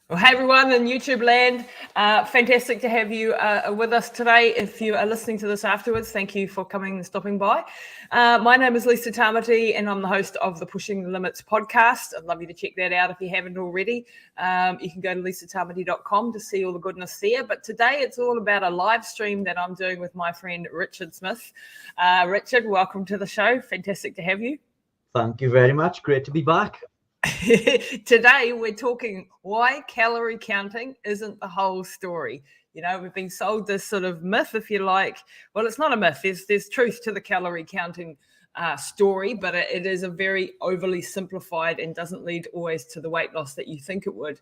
Well, hey everyone in YouTube land, fantastic to have you with us today. If you are listening to this afterwards, thank you for coming and stopping by. My name is Lisa Tamati and I'm the host of the Pushing the Limits podcast. I'd love you to check that out if you haven't already. You can go to lisatamati.com to see all the goodness there. But today it's all about a live stream that I'm doing with my friend Richard Smith. Richard, welcome to the show. Fantastic to have you. Thank you very much. Great to be back. Today we're talking why calorie counting isn't the whole story. You know, we've been sold this sort of myth, if you like. Well, it's not a myth. There's truth to the calorie counting story, but it is a very overly simplified and doesn't lead always to the weight loss that you think it would.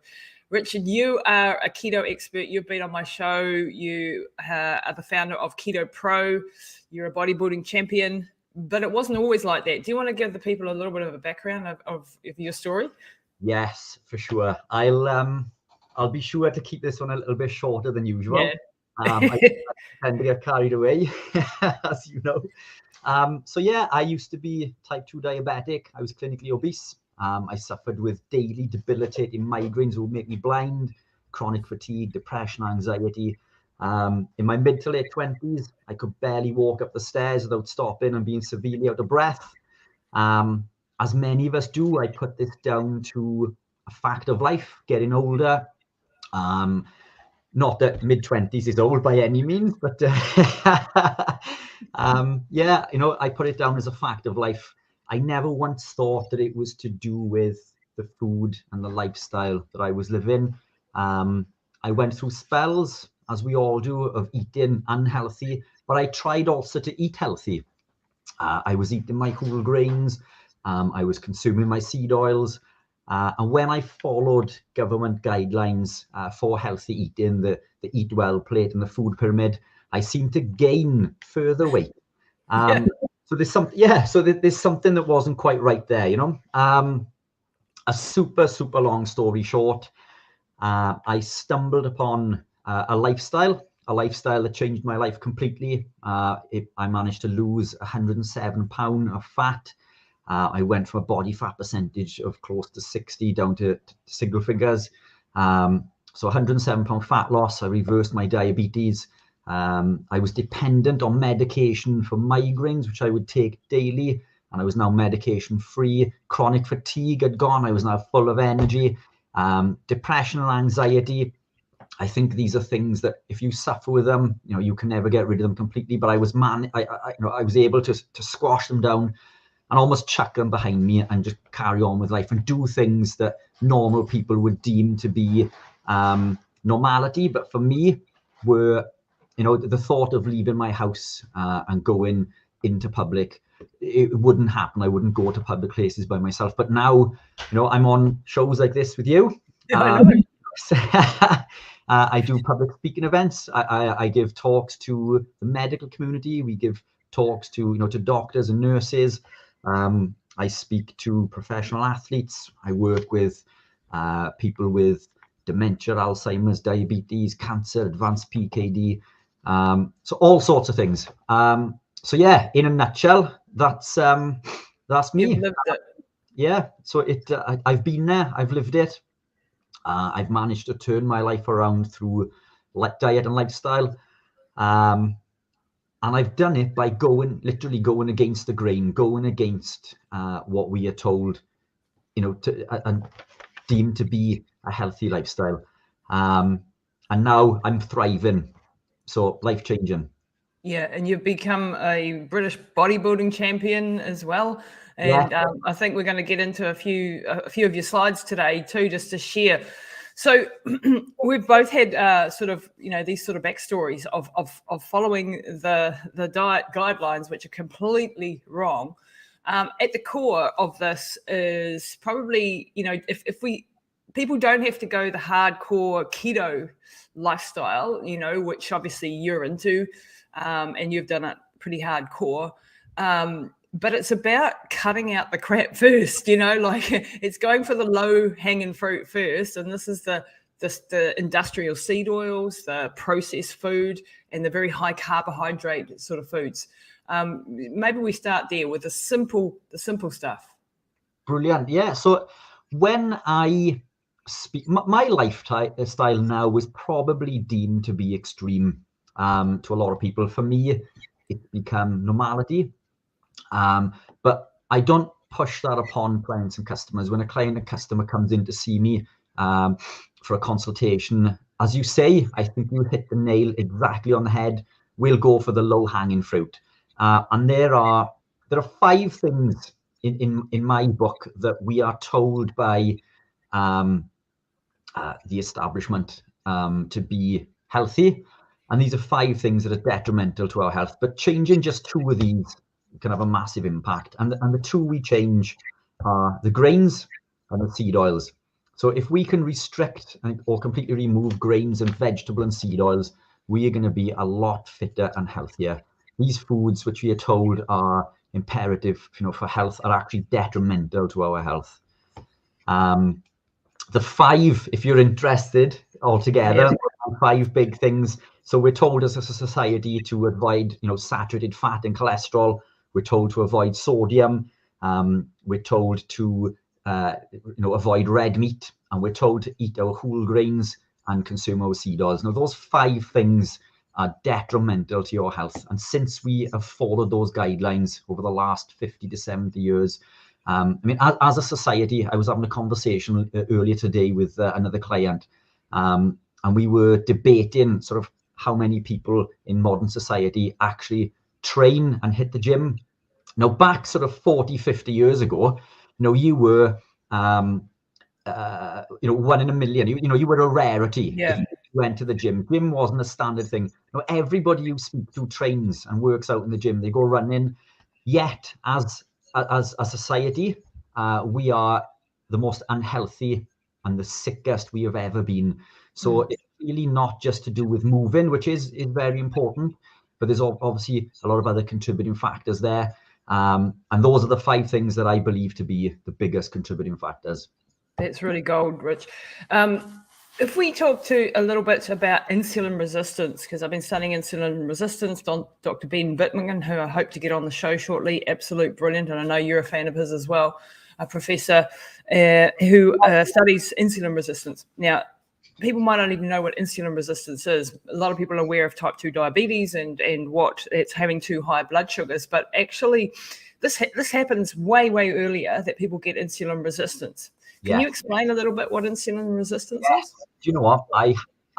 Richard, you are a keto expert. You've been on my show. You are the founder of Keto-pro. You're a bodybuilding champion. But it wasn't always like that. Do you want to give the people a little bit of a background of your story? Yes, for sure. I'll be sure to keep this one a little bit shorter than usual. Yeah. I tend to get carried away, as you know. So yeah, I used to be type 2 diabetic. I was clinically obese. I suffered with daily debilitating migraines that would make me blind, chronic fatigue, depression, anxiety. In my mid to late 20s, I could barely walk up the stairs without stopping and being severely out of breath. As many of us do, I put this down to a fact of life, getting older. Not that mid 20s is old by any means, but yeah, you know, I put it down as a fact of life. I never once thought that it was to do with the food and the lifestyle that I was living. I went through spells, as we all do, of eating unhealthy, but I tried also to eat healthy. I was eating my whole grains, I was consuming my seed oils, and when I followed government guidelines for healthy eating, the Eat Well plate and the food pyramid, I seemed to gain further weight. So there's something, so there's something that wasn't quite right there, you know. A super long story short, I stumbled upon a lifestyle that changed my life completely. I managed to lose 107 pounds of fat. I went from a body fat percentage of close to 60 down to single figures. So 107 pound fat loss. I reversed my diabetes. I was dependent on medication for migraines, which I would take daily, and I was now medication free. Chronic fatigue had gone. I was now full of energy. Depression and anxiety, I think these are things that if you suffer with them, you know, you can never get rid of them completely. But I was able to squash them down and almost chuck them behind me and just carry on with life and do things that normal people would deem to be normality. But for me, were, you know, the thought of leaving my house and going into public, it wouldn't happen. I wouldn't go to public places by myself. But now, you know, I'm on shows like this with you. I do public speaking events. I give talks to the medical community. We give talks to, you know, to doctors and nurses. I speak to professional athletes. I work with people with dementia, Alzheimer's, diabetes, cancer, advanced PKD. So all sorts of things. So yeah, in a nutshell, that's me. You've lived it. Yeah. So I've been there. I've lived it. I've managed to turn my life around through diet and lifestyle. And I've done it by literally going against the grain, going against what we are told, you know, and deemed to be a healthy lifestyle. And now I'm thriving. So life-changing. Yeah, and you've become a British bodybuilding champion as well. And Yeah. I think we're going to get into a few of your slides today too, just to share. So we've both had sort of, you know, these sort of backstories of following the diet guidelines, which are completely wrong. At the core of this is probably, you know, if people don't have to go the hardcore keto lifestyle, you know, which obviously you're into, and you've done it pretty hardcore. But it's about cutting out the crap first, you know, like it's going for the low hanging fruit first. And this is the industrial seed oils, the processed food, and the very high carbohydrate sort of foods. Maybe we start there with the simple stuff. Brilliant. Yeah. So when I my lifestyle now was probably deemed to be extreme to a lot of people. For me, it's become normality. But I don't push that upon clients and customers. When a client and customer comes in to see me for a consultation, as you say, I think you hit the nail exactly on the head. We'll go for the low-hanging fruit. And there are 5 things in my book that we are told by the establishment to be healthy. And these are 5 things that are detrimental to our health. But changing just 2 of these can have a massive impact. And the 2 we change are the grains and the seed oils. So if we can restrict or completely remove grains and vegetable and seed oils, we are going to be a lot fitter and healthier. These foods, which we are told are imperative, for health, are actually detrimental to our health. The 5, if you're interested altogether, 5 big things. So we're told as a society to avoid, saturated fat and cholesterol. We're told to avoid sodium. We're told to, avoid red meat, and we're told to eat our whole grains and consume our seed oils. Now, those 5 things are detrimental to your health. And since we have followed those guidelines over the last 50 to 70 years, as a society, I was having a conversation earlier today with another client, and we were debating sort of how many people in modern society actually train and hit the gym. Now, back sort of 40, 50 years ago, you were, 1 in a million. You were a rarity if you went to the gym. Gym wasn't a standard thing. Everybody you speak to trains and works out in the gym. They go running. Yet, as a society, we are the most unhealthy and the sickest we have ever been. So it's really not just to do with moving, which is very important, but there's obviously a lot of other contributing factors there. And those are the 5 things that I believe to be the biggest contributing factors. That's really gold, Rich. If we talk to a little bit about insulin resistance, because I've been studying insulin resistance on Dr. Ben Bittman, who I hope to get on the show shortly. Absolute brilliant. And I know you're a fan of his as well, a professor who studies insulin resistance. Now, people might not even know what insulin resistance is. A lot of people are aware of type 2 diabetes and what it's having too high blood sugars, but actually this happens way earlier that people get insulin resistance. Can you explain a little bit what insulin resistance is? Do you know what? I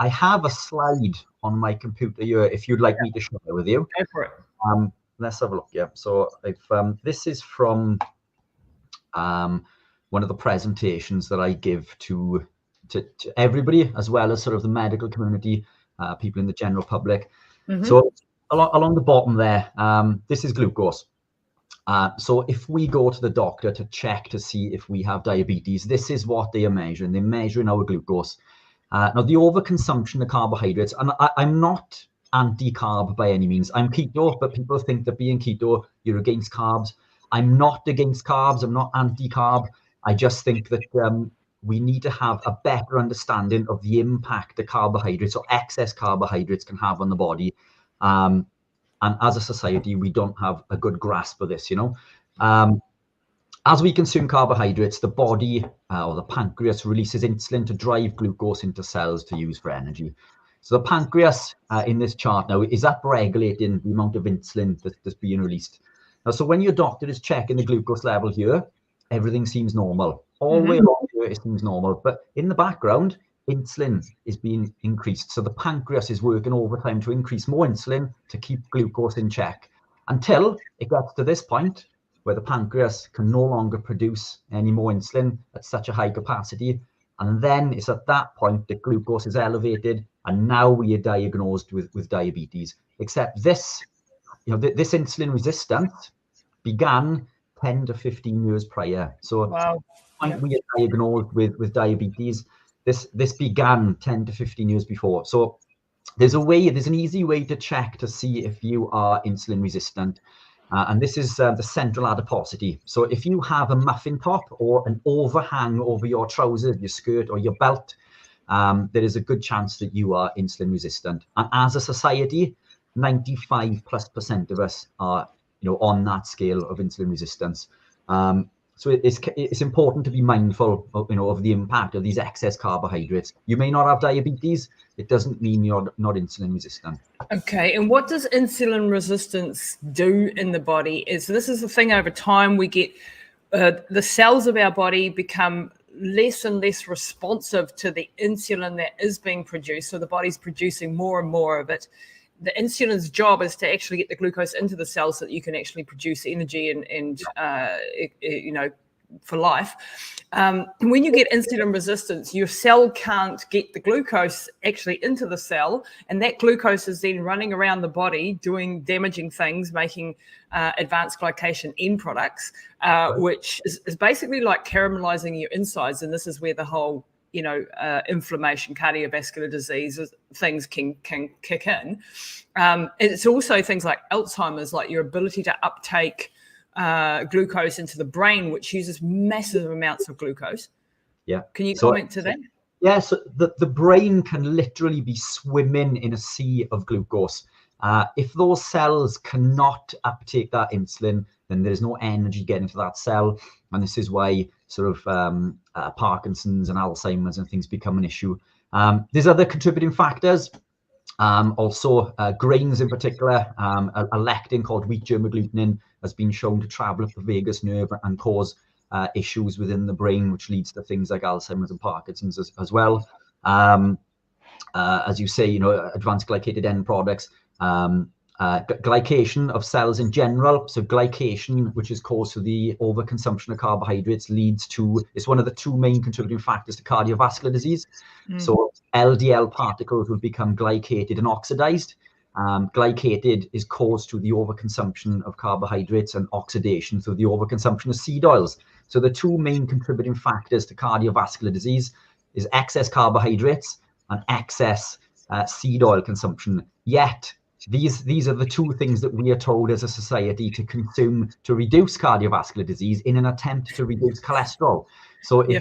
have a slide on my computer here if you'd like me to share it with you. Go for it. Let's have a look. Yeah. So this is from one of the presentations that I give to everybody, as well as sort of the medical community, people in the general public. So along the bottom there, this is glucose. So if we go to the doctor to check to see if we have diabetes, this is what they are measuring. They're measuring our glucose. Now, the overconsumption of carbohydrates, and I'm not anti-carb by any means. I'm keto, but people think that being keto, you're against carbs. I'm not against carbs. I'm not anti-carb. I just think that we need to have a better understanding of the impact that carbohydrates or excess carbohydrates can have on the body. And as a society, we don't have a good grasp of this, As we consume carbohydrates, the body or the pancreas releases insulin to drive glucose into cells to use for energy. So the pancreas in this chart now is up-regulating the amount of insulin that's being released. Now, so when your doctor is checking the glucose level here, everything seems normal. All the way along here, it seems normal. But in the background, insulin is being increased. So the pancreas is working overtime to increase more insulin to keep glucose in check until it gets to this point where the pancreas can no longer produce any more insulin at such a high capacity. And then it's at that point that glucose is elevated, and now we are diagnosed with diabetes. Except this, this insulin resistance began 10 to 15 years prior. So when we are diagnosed with diabetes, this began 10 to 15 years before. So there's an easy way to check to see if you are insulin resistant. And this is the central adiposity. So if you have a muffin top or an overhang over your trousers, your skirt or your belt, there is a good chance that you are insulin resistant. And as a society, 95+% of us are, on that scale of insulin resistance. So So it's important to be mindful of, of the impact of these excess carbohydrates. You may not have diabetes. It doesn't mean you're not insulin resistant. Okay, and what does insulin resistance do in the body? This is the thing, over time we get the cells of our body become less and less responsive to the insulin that is being produced. So the body's producing more and more of it. The insulin's job is to actually get the glucose into the cells so that you can actually produce energy and for life. When you get insulin resistance, your cell can't get the glucose actually into the cell, and that glucose is then running around the body doing damaging things, making advanced glycation end products, which is basically like caramelizing your insides. And this is where the whole inflammation, cardiovascular disease, things can kick in. It's also things like Alzheimer's, like your ability to uptake glucose into the brain, which uses massive amounts of glucose. Yeah. Can you comment to that? Yeah, so the brain can literally be swimming in a sea of glucose. If those cells cannot uptake that insulin, then there's no energy getting to that cell. And this is why sort of Parkinson's and Alzheimer's and things become an issue. There's other contributing factors. Also, grains in particular, a lectin called wheat germ agglutinin has been shown to travel up the vagus nerve and cause issues within the brain, which leads to things like Alzheimer's and Parkinson's as well. As you say, advanced glycated end products, glycation of cells in general. So glycation, which is caused through the overconsumption of carbohydrates, it's one of the two main contributing factors to cardiovascular disease. So LDL particles will become glycated and oxidized. Glycated is caused through the overconsumption of carbohydrates, and oxidation through the overconsumption of seed oils. So the two main contributing factors to cardiovascular disease is excess carbohydrates and excess seed oil consumption. Yet these are the two things that we are told as a society to consume to reduce cardiovascular disease in an attempt to reduce cholesterol. So and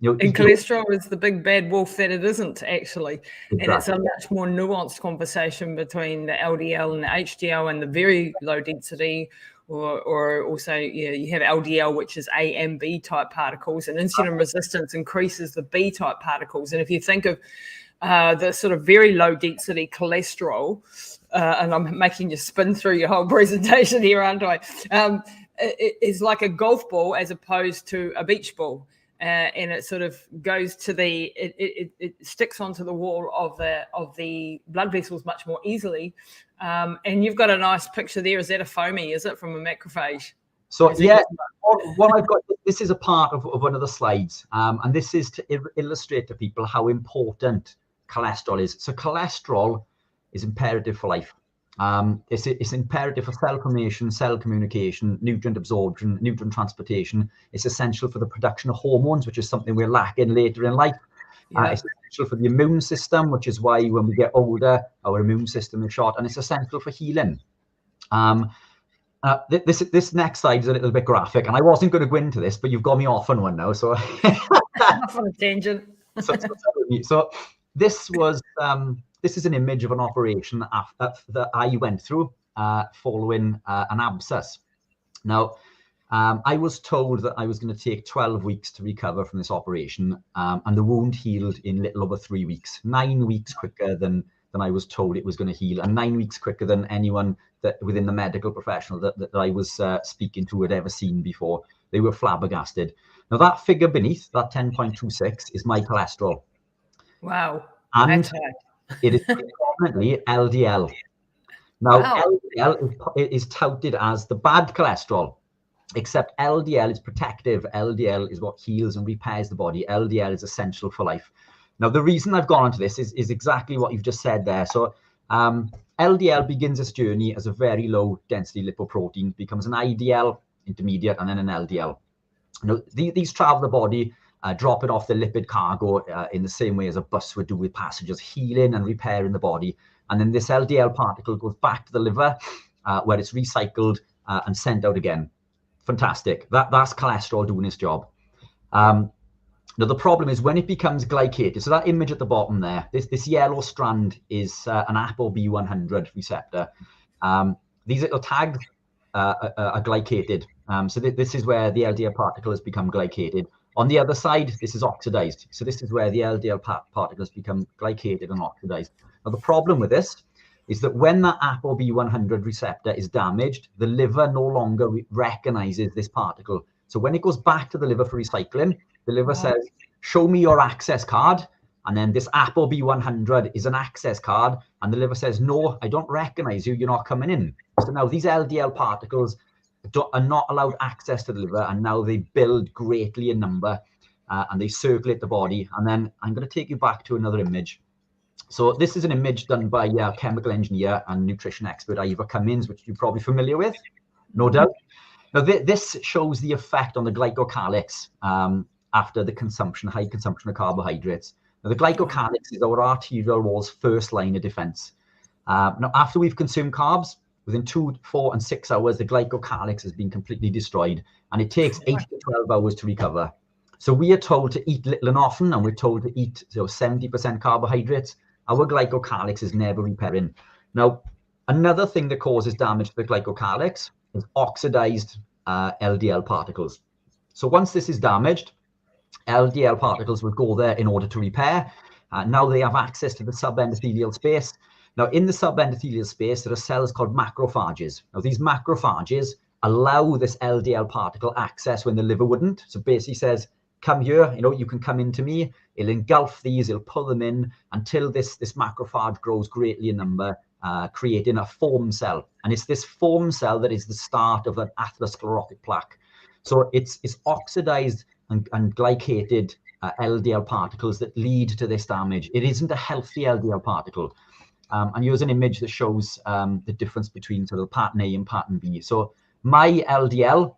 cholesterol is the big bad wolf that it isn't actually. Exactly. And it's a much more nuanced conversation between the LDL and the HDL and the very low density, or also you have LDL, which is A and B type particles, and insulin resistance increases the B type particles. And if you think of the sort of very low density cholesterol, and I'm making you spin through your whole presentation here, aren't I? It's like a golf ball as opposed to a beach ball. And it sort of goes to it sticks onto the wall of the blood vessels much more easily. And you've got a nice picture there. Is that a foamy? Is it from a macrophage? So what I've got, this is a part of one of the slides, and this is to illustrate to people how important cholesterol is. So cholesterol is imperative for life. It's imperative for cell formation, cell communication, nutrient absorption, nutrient transportation. It's essential for the production of hormones, which is something we're lacking later in life. It's essential for the immune system, which is why when we get older, our immune system is shot, and it's essential for healing. This next slide is a little bit graphic, and I wasn't going to go into this, but you've got me off on one now. So off on a tangent. So this is an image of an operation that I went through following an abscess. Now, I was told that I was going to take 12 weeks to recover from this operation, and the wound healed in little over 3 weeks, 9 weeks quicker than I was told it was going to heal, and 9 weeks quicker than anyone that within the medical professional that I was speaking to had ever seen before. They were flabbergasted. Now, that figure beneath, that 10.26, is my cholesterol. Wow. And it is predominantly LDL. Now, LDL is touted as the bad cholesterol, except LDL is protective. LDL is what heals and repairs the body. LDL is essential for life. Now, the reason I've gone into this is exactly what you've just said there. So LDL begins its journey as a very low density lipoprotein, becomes an IDL, intermediate, and then an LDL. Now, these travel the body, dropping off the lipid cargo in the same way as a bus would do with passengers, healing and repairing the body. And then this LDL particle goes back to the liver, where it's recycled and sent out again. Fantastic. That's cholesterol doing its job. Now, the problem is when it becomes glycated. So that image at the bottom there, this yellow strand is an ApoB100 receptor. These little tags, are glycated. So this is where the LDL particle has become glycated. On the other side, this is oxidized. So this is where the LDL particles become glycated and oxidized. Now, the problem with this is that when the ApoB100 receptor is damaged, the liver no longer recognizes this particle. So when it goes back to the liver for recycling, the liver says, show me your access card. And then this ApoB100 is an access card. And the liver says, no, I don't recognize you. You're not coming in. So now these LDL particles are not allowed access to the liver. And now they build greatly in number and they circulate the body. And then I'm going to take you back to another image. So this is an image done by chemical engineer and nutrition expert Ivor Cummins, which you're probably familiar with, no doubt. Now, this shows the effect on the glycocalyx after the high consumption of carbohydrates. Now, the glycocalyx is our arterial wall's first line of defense. Now, after we've consumed carbs, within 2, 4, and 6 hours, the glycocalyx has been completely destroyed, and it takes 8 to 12 hours to recover. So we are told to eat little and often, and we're told to eat 70% carbohydrates. Our glycocalyx is never repairing. Now, another thing that causes damage to the glycocalyx is oxidized LDL particles. So once this is damaged, LDL particles will go there in order to repair. Now they have access to the subendothelial space. Now, in the subendothelial space, there are cells called macrophages. Now, these macrophages allow this LDL particle access when the liver wouldn't. So basically says, come here, you can come into me. It'll engulf these, it'll pull them in until this macrophage grows greatly in number, creating a foam cell. And it's this foam cell that is the start of an atherosclerotic plaque. So it's oxidized and glycated LDL particles that lead to this damage. It isn't a healthy LDL particle. And here's an image that shows the difference between sort of pattern A and pattern B. So my LDL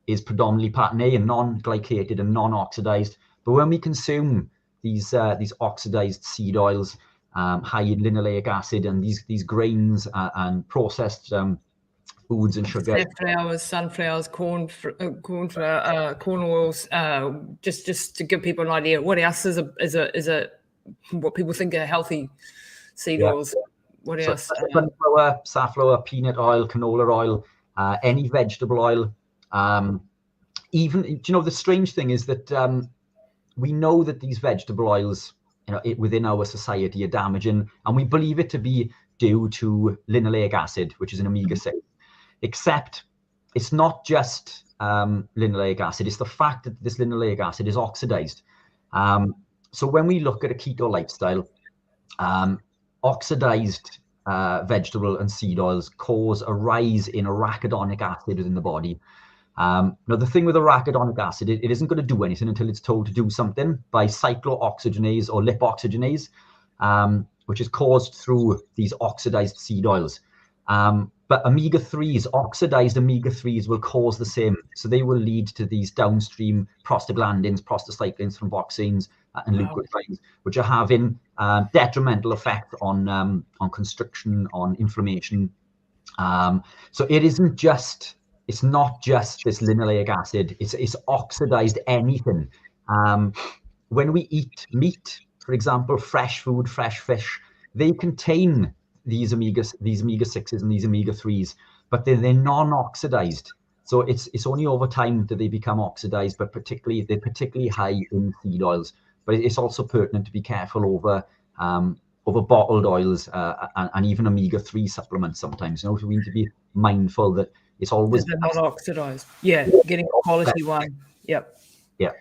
is predominantly pattern A and non-glycated and non-oxidized. But when we consume these oxidized seed oils, high in linoleic acid, and these grains and processed foods and sugar, sunflowers, corn oils, just to give people an idea, what else is a what people think are healthy seed oils? What else? Sunflower, safflower, peanut oil, canola oil, any vegetable oil. Even, the strange thing is that we know that these vegetable oils, within our society are damaging, and we believe it to be due to linoleic acid, which is an omega-6. Except it's not just linoleic acid, it's the fact that this linoleic acid is oxidized. So when we look at a keto lifestyle, oxidized vegetable and seed oils cause a rise in arachidonic acid within the body. Now, the thing with arachidonic acid, it isn't going to do anything until it's told to do something by cyclooxygenase or lipoxygenase, which is caused through these oxidized seed oils. But omega-3s, oxidized omega-3s will cause the same. So they will lead to these downstream prostaglandins, prostacyclins, thromboxanes, and leukotrienes, which are having detrimental effect on constriction, on inflammation. So it's not just this linoleic acid, it's oxidized anything. When we eat meat, for example, fresh food, fresh fish, they contain these omega-6s and these omega-3s, but they're non-oxidized. So it's only over time that they become oxidized, but they're particularly high in seed oils. But it's also pertinent to be careful over bottled oils and even omega-3 supplements sometimes. So we need to be mindful that it's always not oxidized. Yeah, getting a quality one. Yep. Yeah.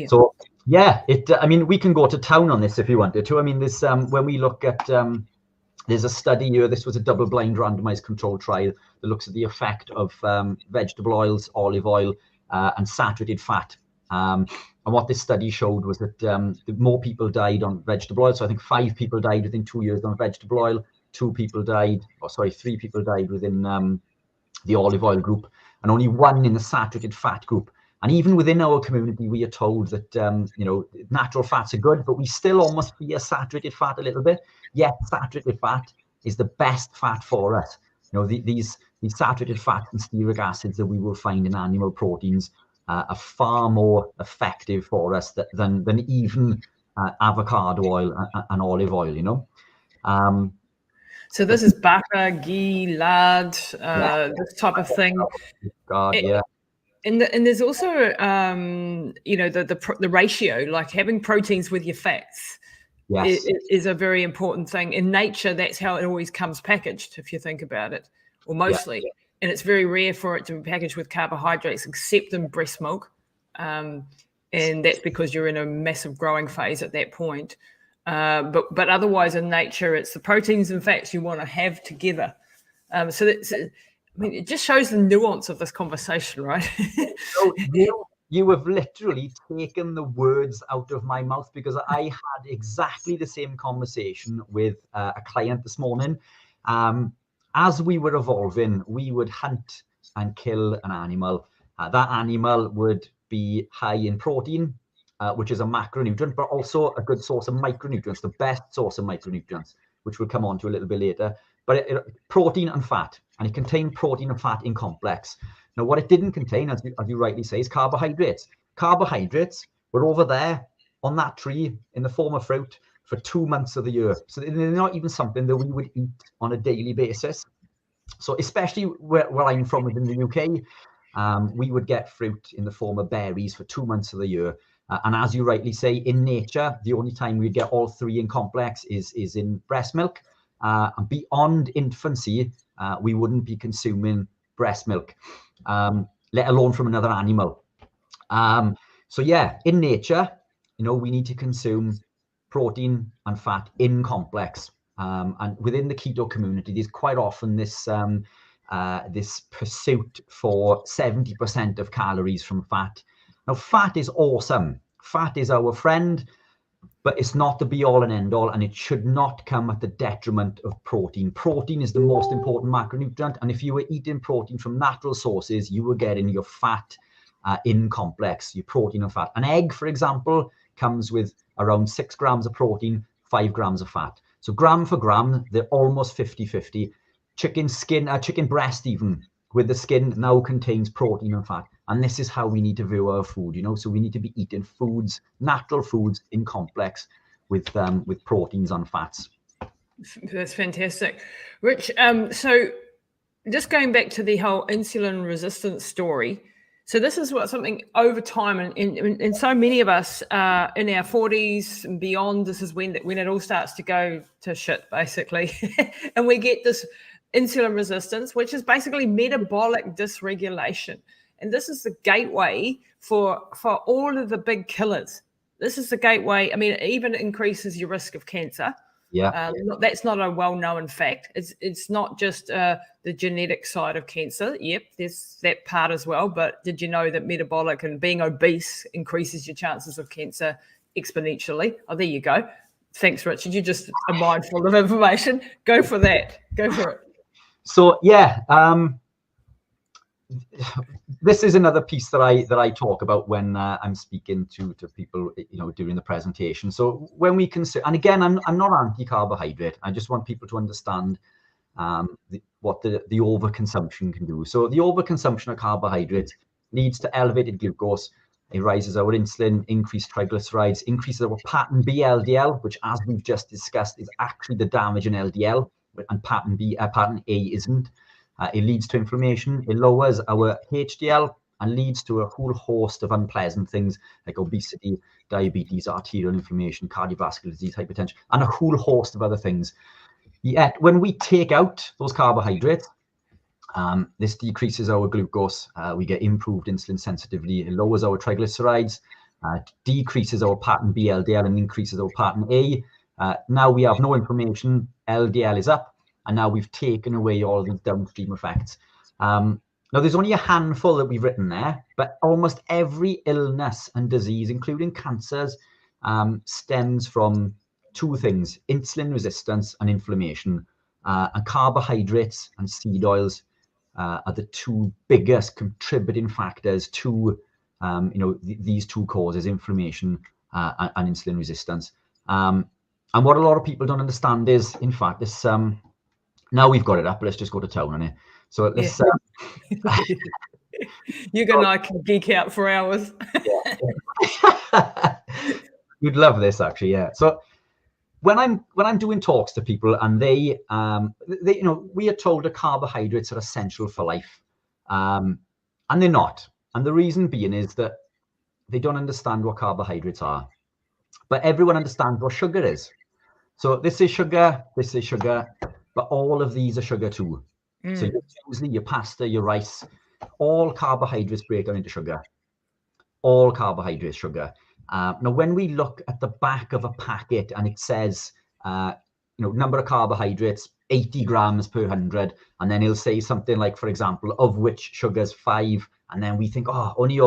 So we can go to town on this if you wanted to. I mean, this when we look at there's a study here. This was a double-blind randomized controlled trial that looks at the effect of vegetable oils, olive oil, and saturated fat. And what this study showed was that more people died on vegetable oil. So I think 5 people died within 2 years on vegetable oil. 3 people died within the olive oil group, and only 1 in the saturated fat group. And even within our community, we are told that natural fats are good, but we still almost fear saturated fat a little bit. Yet saturated fat is the best fat for us. These saturated fats and stearic acids that we will find in animal proteins are far more effective for us than even avocado oil and olive oil. So this is butter, ghee, lard, this type of thing. God, yeah. And there's also, the ratio, like having proteins with your fats. Yes. Is a very important thing. In nature, that's how it always comes packaged, if you think about it, or mostly. Yeah. And it's very rare for it to be packaged with carbohydrates, except in breast milk. And that's because you're in a massive growing phase at that point. But otherwise, in nature, it's the proteins and fats you want to have together. So that's, I mean, it just shows the nuance of this conversation, right? So you have literally taken the words out of my mouth, because I had exactly the same conversation with a client this morning. As we were evolving, we would hunt and kill an animal. That animal would be high in protein, which is a macronutrient, but also a good source of micronutrients, the best source of micronutrients, which we'll come on to a little bit later. But protein and fat, and it contained protein and fat in complex. Now, what it didn't contain, as you rightly say, is carbohydrates. Carbohydrates were over there on that tree in the form of fruit for 2 months of the year. So they're not even something that we would eat on a daily basis. So especially where I'm from within the UK, we would get fruit in the form of berries for 2 months of the year. And as you rightly say, in nature, the only time we'd get all three in complex is in breast milk. And beyond infancy, we wouldn't be consuming breast milk, let alone from another animal. So yeah, in nature, we need to consume protein and fat in complex. And within the keto community, there's quite often this pursuit for 70% of calories from fat. Now, fat is awesome. Fat is our friend, but it's not the be all and end all, and it should not come at the detriment of protein. Protein is the most important macronutrient, and if you were eating protein from natural sources, you were getting your fat in complex, your protein and fat. An egg, for example, comes with around 6 grams of protein, 5 grams of fat. So gram for gram, they're almost 50-50. Chicken breast even, with the skin, now contains protein and fat. And this is how we need to view our food, So we need to be eating foods, natural foods in complex with proteins and fats. That's fantastic. Rich, so just going back to the whole insulin resistance story. So this is something over time, and so many of us in our 40s and beyond, this is when it all starts to go to shit, basically. And we get this insulin resistance, which is basically metabolic dysregulation. And this is the gateway for all of the big killers. This is the gateway. I mean, it even increases your risk of cancer. Yeah. That's not a well-known fact. It's not just the genetic side of cancer. Yep, there's that part as well. But did you know that metabolic and being obese increases your chances of cancer exponentially? Oh, there you go. Thanks, Richard. You just are mindful of information. Go for that. Go for it. So yeah, this is another piece that I talk about when I'm speaking to people, during the presentation. So when we consider, and again, I'm not anti-carbohydrate. I just want people to understand what the overconsumption can do. So the overconsumption of carbohydrates leads to elevated glucose. It raises our insulin, increased triglycerides, increases our pattern B LDL, which, as we've just discussed, is actually the damage in LDL, and pattern A isn't. It leads to inflammation. It lowers our HDL and leads to a whole host of unpleasant things like obesity, diabetes, arterial inflammation, cardiovascular disease, hypertension, and a whole host of other things. Yet when we take out those carbohydrates, this decreases our glucose. We get improved insulin sensitivity. It lowers our triglycerides, decreases our pattern B LDL, and increases our pattern A. Now we have no inflammation. LDL is up. And now we've taken away all these downstream effects. Now, there's only a handful that we've written there, but almost every illness and disease, including cancers, stems from two things: insulin resistance and inflammation. And carbohydrates and seed oils are the two biggest contributing factors to these two causes, inflammation and insulin resistance. And what a lot of people don't understand is, in fact, this now we've got it up, let's just go to town on it. So let's you're gonna I can geek out for hours. You'd love this, actually. Yeah. So when I'm doing talks to people and they we are told that carbohydrates are essential for life, and they're not. And the reason being is that they don't understand what carbohydrates are, but everyone understands what sugar is. So this is sugar, but all of these are sugar too. So your muesli, your pasta, your rice, all carbohydrates break down into sugar. All carbohydrates, sugar. Now, when we look at the back of a packet and it says, number of carbohydrates, 80 grams per 100, and then it'll say something like, for example, of which sugar's 5, and then we think, only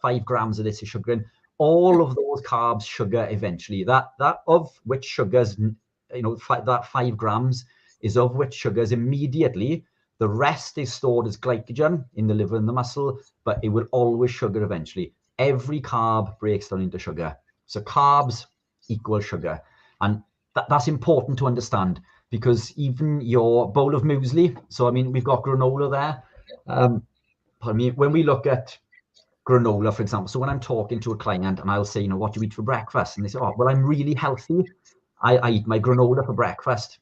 5 grams of this is sugar. And all of those carbs, sugar eventually. That of which sugars, that 5 grams is of which sugars immediately. The rest is stored as glycogen in the liver and the muscle, but it will always sugar eventually. Every carb breaks down into sugar. So carbs equal sugar. And that's important to understand, because even your bowl of muesli, so I mean, we've got granola there. When we look at granola, for example, so when I'm talking to a client and I'll say, what do you eat for breakfast? And they say, well, I'm really healthy. I eat my granola for breakfast.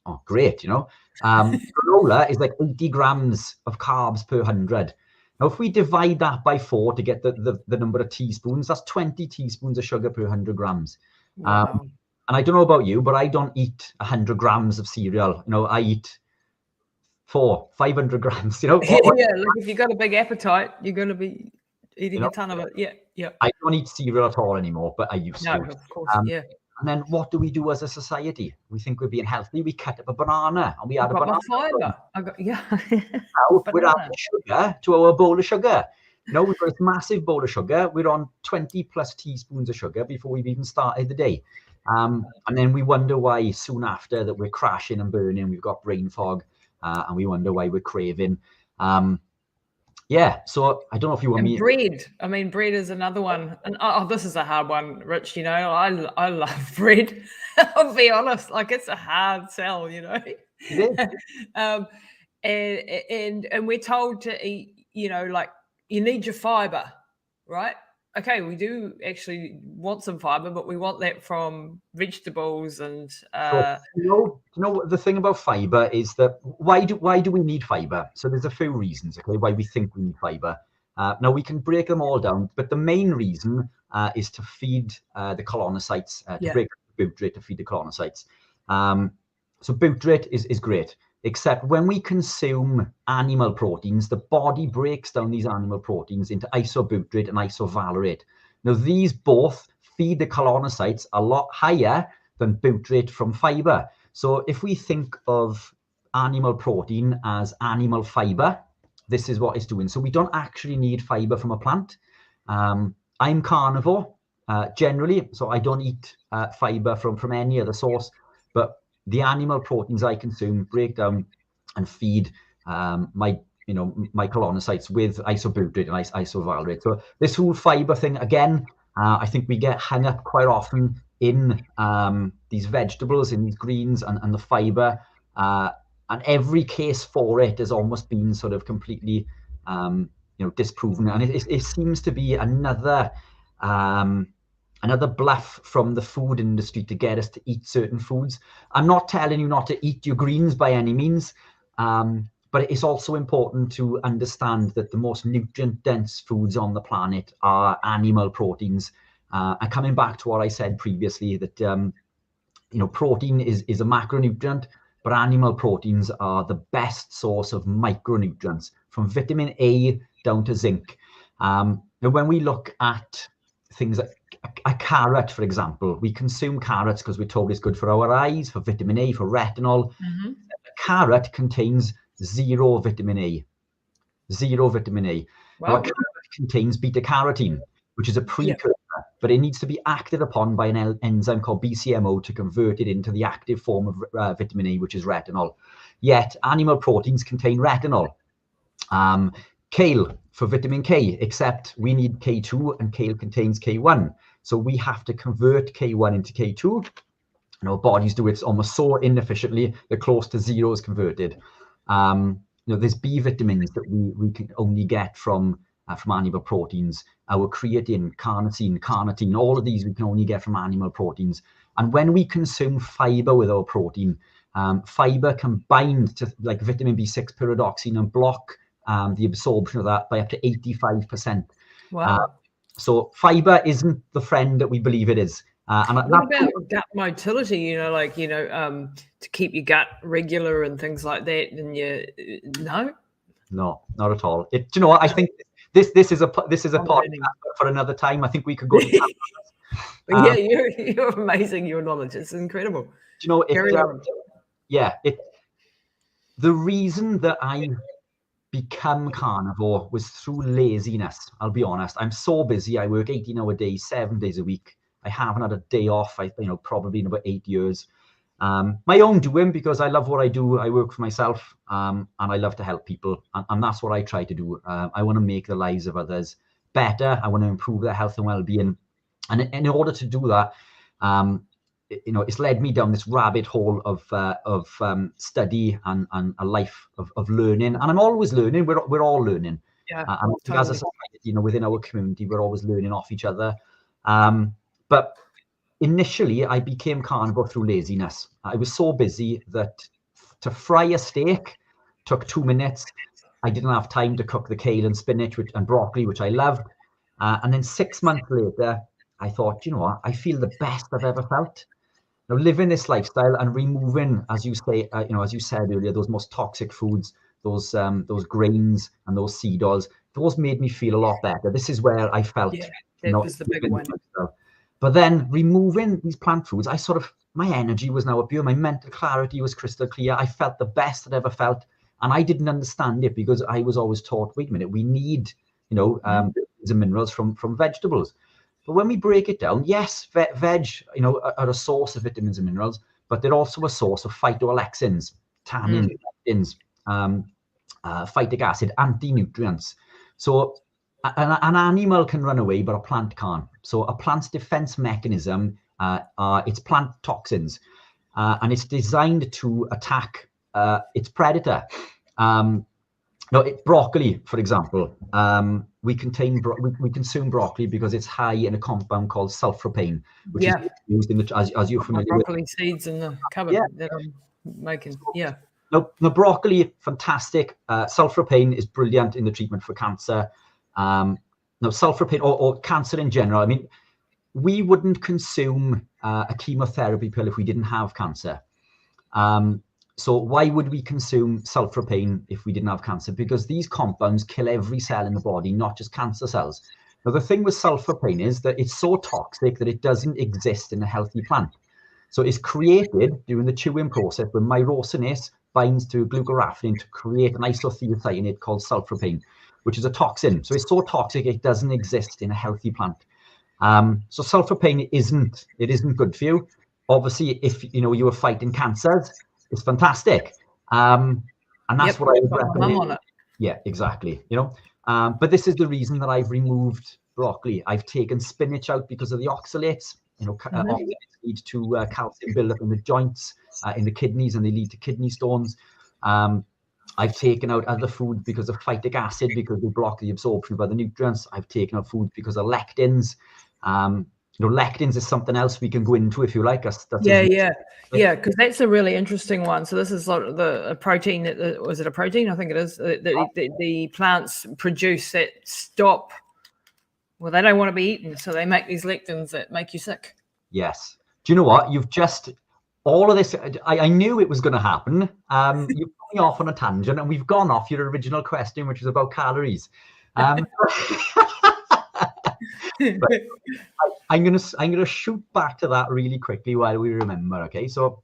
Oh, great, granola is like 80 grams of carbs per 100. Now, if we divide that by 4 to get the number of teaspoons, that's 20 teaspoons of sugar per 100 grams. Wow. And I don't know about you, but I don't eat 100 grams of cereal. I eat 500 grams, Yeah, like if you've got a big appetite, you're going to be eating a ton of it. Yeah. I don't eat cereal at all anymore, but I used to. No, of course, yeah. And then what do we do as a society? We think we're being healthy. We cut up a banana and we add a banana. Fiber. Now we're adding sugar to our bowl of sugar. We've got this massive bowl of sugar. We're on 20 plus teaspoons of sugar before we've even started the day. And then we wonder why soon after that we're crashing and burning. We've got brain fog, and we wonder why we're craving. So I don't know if you want me. Bread. I mean, bread is another one. And this is a hard one, Rich. I love bread. I'll be honest. Like, it's a hard sell, It is. And we're told to eat, like, you need your fiber, right? Okay, we do actually want some fiber, but we want that from vegetables and. The thing about fiber is that why do we need fiber? So there's a few reasons, okay, why we think we need fiber. Now we can break them all down, but the main reason is to feed the colonocytes, to break butyrate to feed the colonocytes. So butyrate is great, except when we consume animal proteins, the body breaks down these animal proteins into isobutyrate and isovalerate. Now, these both feed the colonocytes a lot higher than butyrate from fiber. So if we think of animal protein as animal fiber, this is what it's doing. So we don't actually need fiber from a plant. I'm carnivore generally, so I don't eat fiber from any other source, but the animal proteins I consume break down and feed my colonocytes with isobutyrate and isovalerate. So this whole fiber thing, again, I think we get hung up quite often in these vegetables, in these greens, and the fiber, and every case for it has almost been sort of completely disproven, and it seems to be another bluff from the food industry to get us to eat certain foods. I'm not telling you not to eat your greens by any means, but it's also important to understand that the most nutrient-dense foods on the planet are animal proteins. And coming back to what I said previously, that protein is a macronutrient, but animal proteins are the best source of micronutrients, from vitamin A down to zinc. Now, when we look at things like a carrot, for example, we consume carrots because we're told it's good for our eyes, for vitamin A, for retinol. A carrot contains zero vitamin A. Wow. Now, a carrot contains beta carotene, which is a precursor, but it needs to be acted upon by an enzyme called BCMO to convert it into the active form of vitamin A, which is retinol. Yet animal proteins contain retinol. Kale for vitamin K, except we need K2 and kale contains K1. So we have to convert K1 into K2. And our bodies do it almost so inefficiently that close to zero is converted. There's B vitamins that we can only get from from animal proteins. Our creatine, carnitine, all of these we can only get from animal proteins. And when we consume fiber with our protein, fiber can bind to like vitamin B6 pyridoxine and block the absorption of that by up to 85%. Wow. So fiber isn't the friend that we believe it is. And what about gut motility? To keep your gut regular and things like that. And no, not at all. Do you know what? I think this is a podcast for another time. I think we could go. Yeah, you're amazing. Your knowledge is incredible. Do you know? The reason that I become carnivore was through laziness. I'll be honest. I'm so busy. I work 18-hour days, 7 days a week. I haven't had a day off. Probably in about 8 years. My own doing, because I love what I do. I work for myself, and I love to help people, and that's what I try to do. I want to make the lives of others better. I want to improve their health and well-being, and in order to do that, it's led me down this rabbit hole of study and a life of learning. And I'm always learning. We're all learning. Yeah, and totally. As a society, within our community, we're always learning off each other. But initially, I became carnivore through laziness. I was so busy that to fry a steak took 2 minutes. I didn't have time to cook the kale and spinach and broccoli, which I loved. And then 6 months later, I thought, you know what? I feel the best I've ever felt. Now, living this lifestyle and removing, as you say, as you said earlier, those most toxic foods, those grains and those seed oils, those made me feel a lot better. This is where I felt. Yeah, that was the big one. But then removing these plant foods, my energy was now up here. My mental clarity was crystal clear. I felt the best I'd ever felt. And I didn't understand it because I was always taught, wait a minute, we need, vitamins and minerals from vegetables. But when we break it down, yes, veg, are a source of vitamins and minerals, but they're also a source of phytoalexins, tannins, lectins, phytic acid, anti-nutrients. So an animal can run away, but a plant can't. So a plant's defense mechanism, it's plant toxins, and it's designed to attack its predator. Broccoli, for example, we consume broccoli because it's high in a compound called sulforaphane, which is used in as you're familiar with. Broccoli seeds in the cupboard that I'm making. Yeah. No, broccoli, fantastic. Sulforaphane is brilliant in the treatment for cancer. Sulforaphane or cancer in general. I mean, we wouldn't consume a chemotherapy pill if we didn't have cancer. So why would we consume sulforaphane if we didn't have cancer? Because these compounds kill every cell in the body, not just cancer cells. Now, the thing with sulforaphane is that it's so toxic that it doesn't exist in a healthy plant. So it's created during the chewing process when myrosinase binds to glucoraphanin to create an isothiocyanate called sulforaphane, which is a toxin. So it's so toxic it doesn't exist in a healthy plant. So sulforaphane isn't good for you. Obviously, if you were fighting cancers, it's fantastic. And that's what I would recommend. Yeah, exactly. But this is the reason that I've removed broccoli. I've taken spinach out because of the oxalates. Oxalates lead to calcium buildup in the joints, in the kidneys, and they lead to kidney stones. I've taken out other foods because of phytic acid, because they block the absorption of other nutrients. I've taken out foods because of lectins. Lectins is something else we can go into if you like. Because that's a really interesting one. So this is sort of a protein was it a protein? I think it is the plants produce that stop. Well, they don't want to be eaten, so they make these lectins that make you sick. Yes. Do you know what? You've just all of this. I knew it was going to happen. You put me off on a tangent, and we've gone off your original question, which was about calories. But I'm gonna shoot back to that really quickly while we remember. Okay, so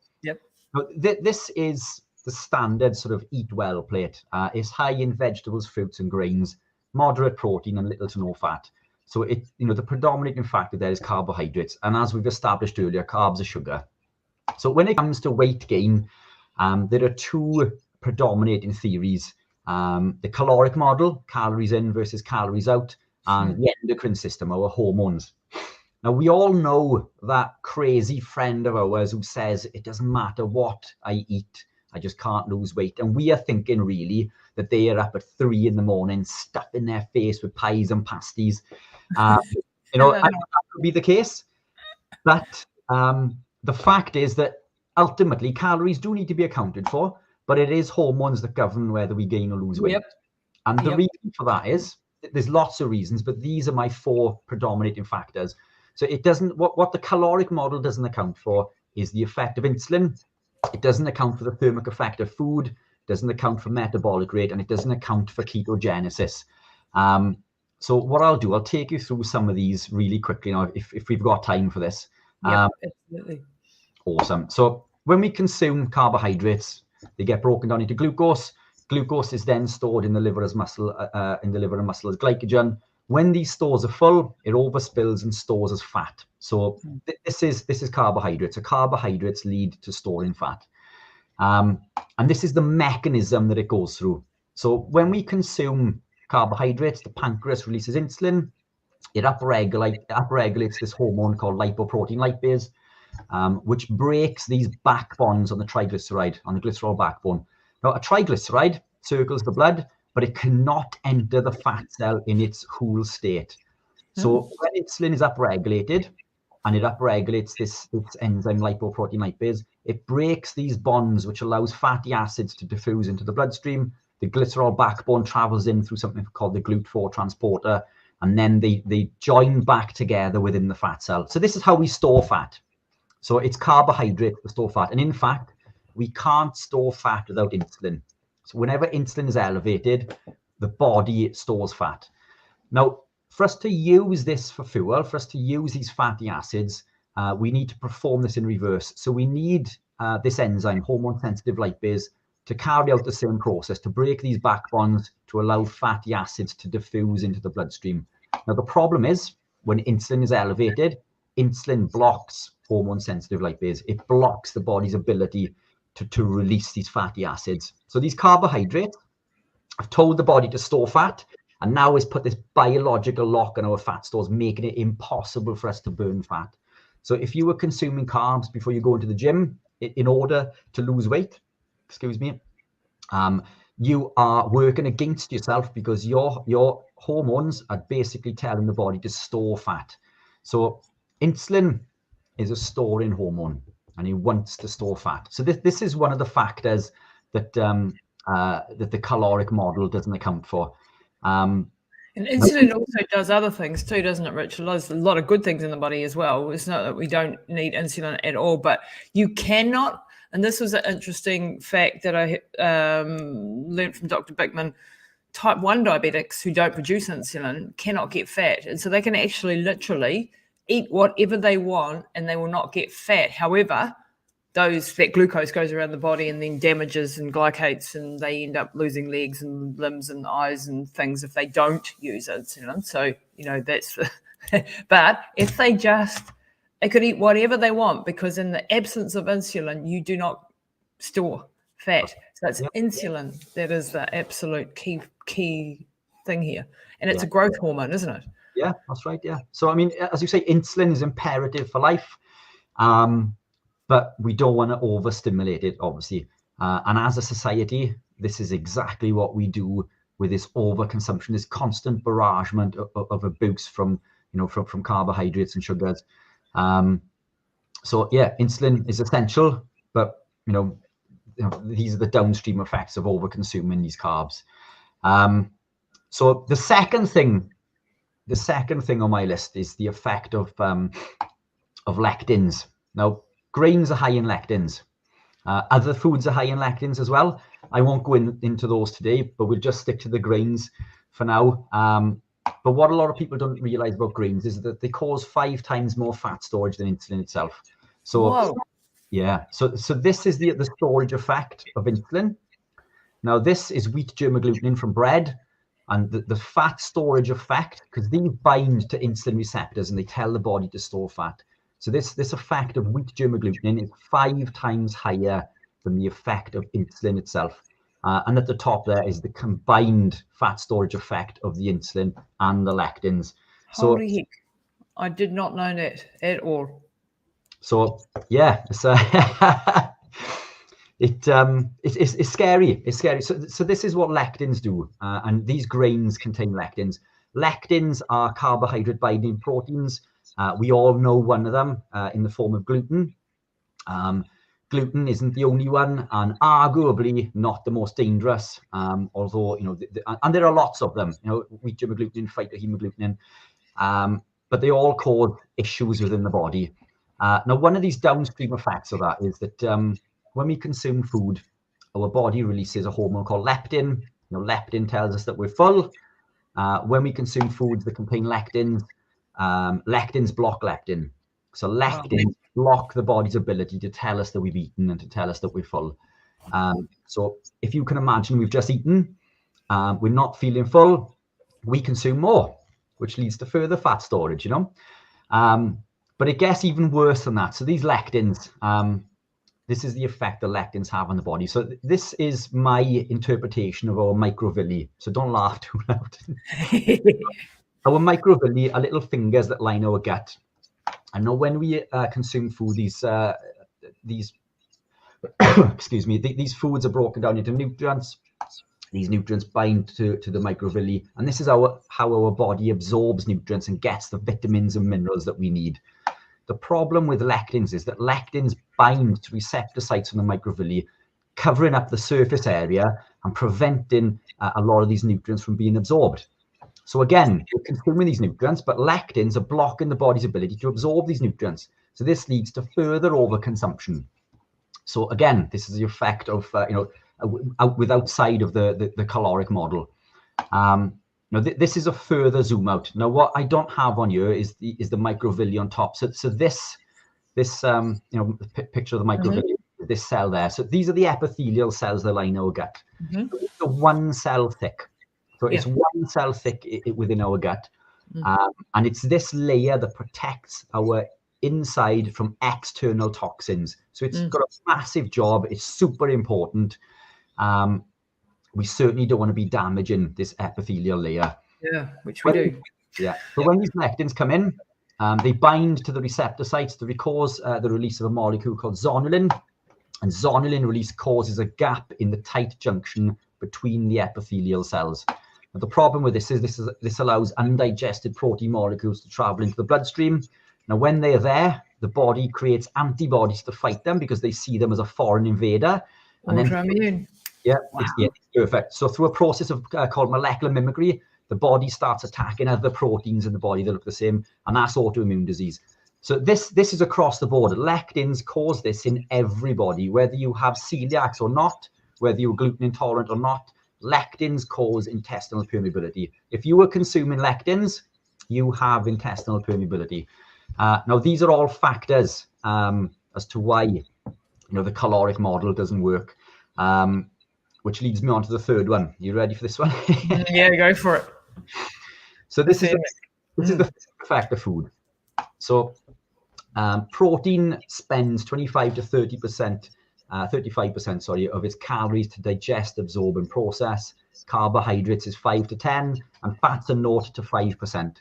this is the standard sort of eat well plate. It's high in vegetables, fruits, and grains, moderate protein, and little to no fat. So the predominating factor there is carbohydrates, and as we've established earlier, carbs are sugar. So when it comes to weight gain, there are two predominating theories: the caloric model, calories in versus calories out, and the endocrine system, our hormones. Now, we all know that crazy friend of ours who says it doesn't matter what I eat, I just can't lose weight. And we are thinking really that they are up at 3 a.m, stuffing their face with pies and pasties. That could be the case. But the fact is that ultimately calories do need to be accounted for, but it is hormones that govern whether we gain or lose weight. Yep. And the reason for that is, there's lots of reasons, but these are my 4 predominating factors. So it doesn't, what the caloric model doesn't account for is the effect of insulin. It doesn't account for the thermic effect of food, doesn't account for metabolic rate, and it doesn't account for ketogenesis. So what I'll do, I'll take you through some of these really quickly now, if we've got time for this. Absolutely. Awesome. So when we consume carbohydrates, they get broken down into glucose. Glucose is then stored in the liver as muscle, in the liver and muscle as glycogen. When these stores are full, it overspills and stores as fat. So this is carbohydrates. So carbohydrates lead to storing fat. And this is the mechanism that it goes through. So when we consume carbohydrates, the pancreas releases insulin. It upregulates this hormone called lipoprotein lipase, which breaks these back bonds on the triglyceride, on the glycerol backbone. Now, a triglyceride circles the blood, but it cannot enter the fat cell in its whole state. So when insulin is upregulated, and it upregulates this enzyme lipoprotein lipase, it breaks these bonds, which allows fatty acids to diffuse into the bloodstream. The glycerol backbone travels in through something called the GLUT4 transporter, and then they join back together within the fat cell. So this is how we store fat. So it's carbohydrates to store fat. And in fact, we can't store fat without insulin. So whenever insulin is elevated, the body stores fat. Now, for us to use this for fuel, for us to use these fatty acids, we need to perform this in reverse. So we need this enzyme, hormone-sensitive lipase, to carry out the same process, to break these back bonds, to allow fatty acids to diffuse into the bloodstream. Now, the problem is, when insulin is elevated, insulin blocks hormone-sensitive lipase. It blocks the body's ability to release these fatty acids. So these carbohydrates have told the body to store fat, and now it's put this biological lock on our fat stores, making it impossible for us to burn fat. So if you were consuming carbs before you go into the gym, in order to lose weight, you are working against yourself, because your hormones are basically telling the body to store fat. So insulin is a storing hormone, and it wants to store fat. So this is one of the factors that that the caloric model doesn't account for. And insulin also does other things too, doesn't it, Rich? There's a lot of good things in the body as well. It's not that we don't need insulin at all, but you cannot, and this was an interesting fact that I learned from Dr. Bickman, type 1 diabetics who don't produce insulin cannot get fat. And so they can actually literally eat whatever they want and they will not get fat. However, that glucose goes around the body and then damages and glycates, and they end up losing legs and limbs and eyes and things if they don't use insulin. So, that's but if they could eat whatever they want, because in the absence of insulin, you do not store fat. So it's insulin that is the absolute key thing here. And it's a growth hormone, isn't it? Yeah, that's right. Yeah. So, I mean, as you say, insulin is imperative for life. But we don't want to overstimulate it, obviously. And as a society, this is exactly what we do with this overconsumption, this constant barragement of abuse from carbohydrates and sugars. So yeah, insulin is essential, but these are the downstream effects of overconsuming these carbs. So the second thing on my list is the effect of lectins. Now, grains are high in lectins. Other foods are high in lectins as well. I won't go into those today, but we'll just stick to the grains for now. But what a lot of people don't realize about grains is that they cause 5 times more fat storage than insulin itself. So, whoa. Yeah. So this is the storage effect of insulin. Now, this is wheat germ agglutinin from bread, and the fat storage effect, because these bind to insulin receptors and they tell the body to store fat. So this effect of wheat germ agglutinin is 5 times higher than the effect of insulin itself. And at the top there is the combined fat storage effect of the insulin and the lectins. Holy heck. I did not know that at all. So yeah, It's scary. It's scary. So this is what lectins do, and these grains contain lectins. Lectins are carbohydrate binding proteins. We all know one of them in the form of gluten. Gluten isn't the only one, and arguably not the most dangerous. Although and there are lots of them. Wheat germ agglutinin, phytohemagglutinin, but they all cause issues within the body. Now, one of these downstream effects of that is that when we consume food, our body releases a hormone called leptin. Leptin tells us that we're full. When we consume foods that contain lectins, lectins block leptin. So lectins block the body's ability to tell us that we've eaten and to tell us that we're full. So if you can imagine, we've just eaten, we're not feeling full, we consume more, which leads to further fat storage, but it gets even worse than that. So these lectins, this is the effect that lectins have on the body. So this is my interpretation of our microvilli. So don't laugh too loud. Our microvilli are little fingers that line our gut. And now when we consume food, these excuse me, these foods are broken down into nutrients. These nutrients bind to the microvilli, and this is how our body absorbs nutrients and gets the vitamins and minerals that we need. The problem with lectins is that lectins bind to receptor sites on the microvilli, covering up the surface area and preventing a lot of these nutrients from being absorbed. So again, we're consuming these nutrients, but lectins are blocking the body's ability to absorb these nutrients. So this leads to further overconsumption. So again, this is the effect of outside of the caloric model. This is a further zoom out. Now, what I don't have on here is the microvilli on top. So this picture of the microvilli, this cell there. So these are the epithelial cells that line our gut. So it's one cell thick. So it's one cell thick within our gut, and it's this layer that protects our inside from external toxins. So it's got a massive job. It's super important. We certainly don't want to be damaging this epithelial layer. Yeah, which we do. Yeah. So when these lectins come in, they bind to the receptor sites to cause the release of a molecule called zonulin. And zonulin release causes a gap in the tight junction between the epithelial cells. But the problem with this is this allows undigested protein molecules to travel into the bloodstream. Now, when they're there, the body creates antibodies to fight them because they see them as a foreign invader. Autoimmune. It's perfect. So through a process of called molecular mimicry, the body starts attacking other proteins in the body that look the same, and that's autoimmune disease. So this is across the board. Lectins cause this in everybody, whether you have celiacs or not, whether you're gluten intolerant or not. Lectins cause intestinal permeability. If you are consuming lectins, you have intestinal permeability. Now, these are all factors as to why the caloric model doesn't work. Which leads me on to the third one. You ready for this one? Yeah, go for it. So this is the effect of food. So protein spends 25 to 30%, 35% of its calories to digest, absorb, and process. Carbohydrates is 5 to 10, and fats are 0 to 5%.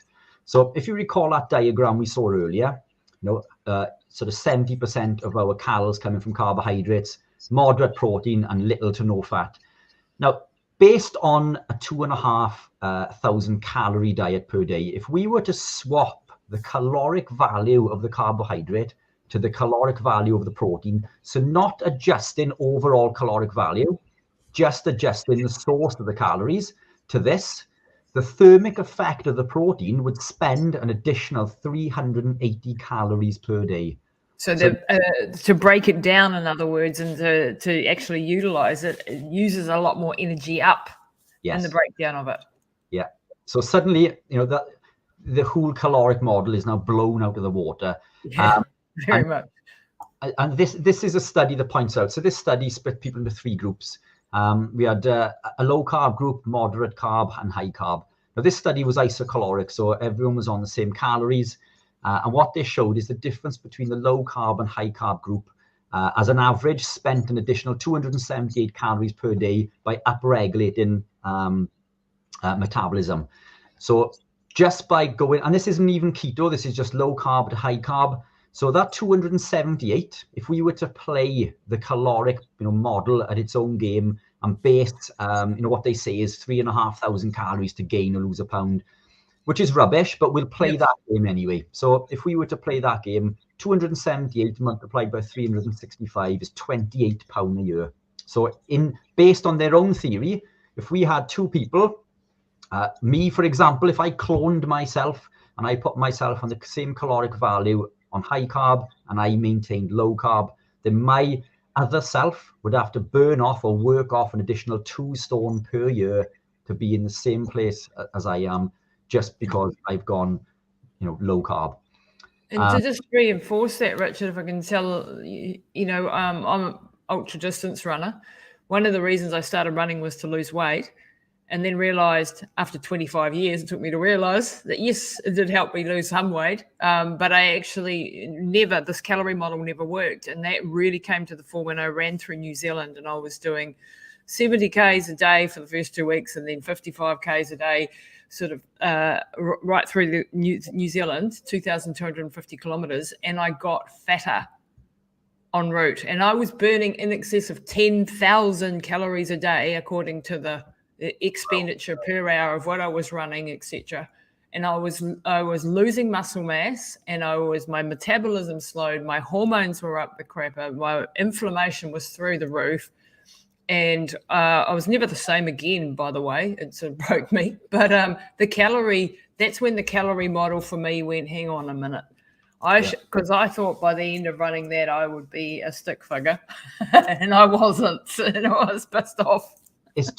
So if you recall that diagram we saw earlier, sort of 70% of our calories coming from carbohydrates, moderate protein, and little to no fat. Now, based on a 2,500 calorie diet per day, if we were to swap the caloric value of the carbohydrate to the caloric value of the protein, so not adjusting overall caloric value, just adjusting the source of the calories to this, the thermic effect of the protein would spend an additional 380 calories per day. So to break it down, in other words, and to actually utilize it, it uses a lot more energy up in the breakdown of it. Yeah. So suddenly, that the whole caloric model is now blown out of the water. Yeah, very much. And this is a study that points out. So this study split people into 3 groups. We had a low carb group, moderate carb, and high carb. Now, this study was isocaloric, so everyone was on the same calories. And what they showed is the difference between the low carb and high carb group, as an average, spent an additional 278 calories per day by upregulating metabolism. So just by going, and this isn't even keto, this is just low carb to high carb. So that 278, if we were to play the caloric model at its own game and base what they say is 3,500 calories to gain or lose a pound, which is rubbish, but we'll play that game anyway. So if we were to play that game, 278 multiplied by 365 is 28 pound a year. So based on their own theory, if we had two people, me, for example, if I cloned myself and I put myself on the same caloric value on high carb and I maintained low carb, then my other self would have to burn off or work off an additional 2 stone per year to be in the same place as I am, just because I've gone, low carb. And to just reinforce that, Richard, if I can tell, I'm an ultra distance runner. One of the reasons I started running was to lose weight, and then realized after 25 years, it took me to realize that, yes, it did help me lose some weight, but I actually this calorie model never worked. And that really came to the fore when I ran through New Zealand, and I was doing 70 Ks a day for the first 2 weeks, and then 55 Ks a day, sort of right through the New Zealand, 2,250 kilometers, and I got fatter en route. And I was burning in excess of 10,000 calories a day, according to the expenditure per hour of what I was running, etc. And I was losing muscle mass, and my metabolism slowed, my hormones were up the crapper, my inflammation was through the roof. And I was never the same again, by the way. It sort of broke me. But that's when the calorie model for me went, hang on a minute. Because I thought by the end of running that, I would be a stick figure. And I wasn't. And I was pissed off. It's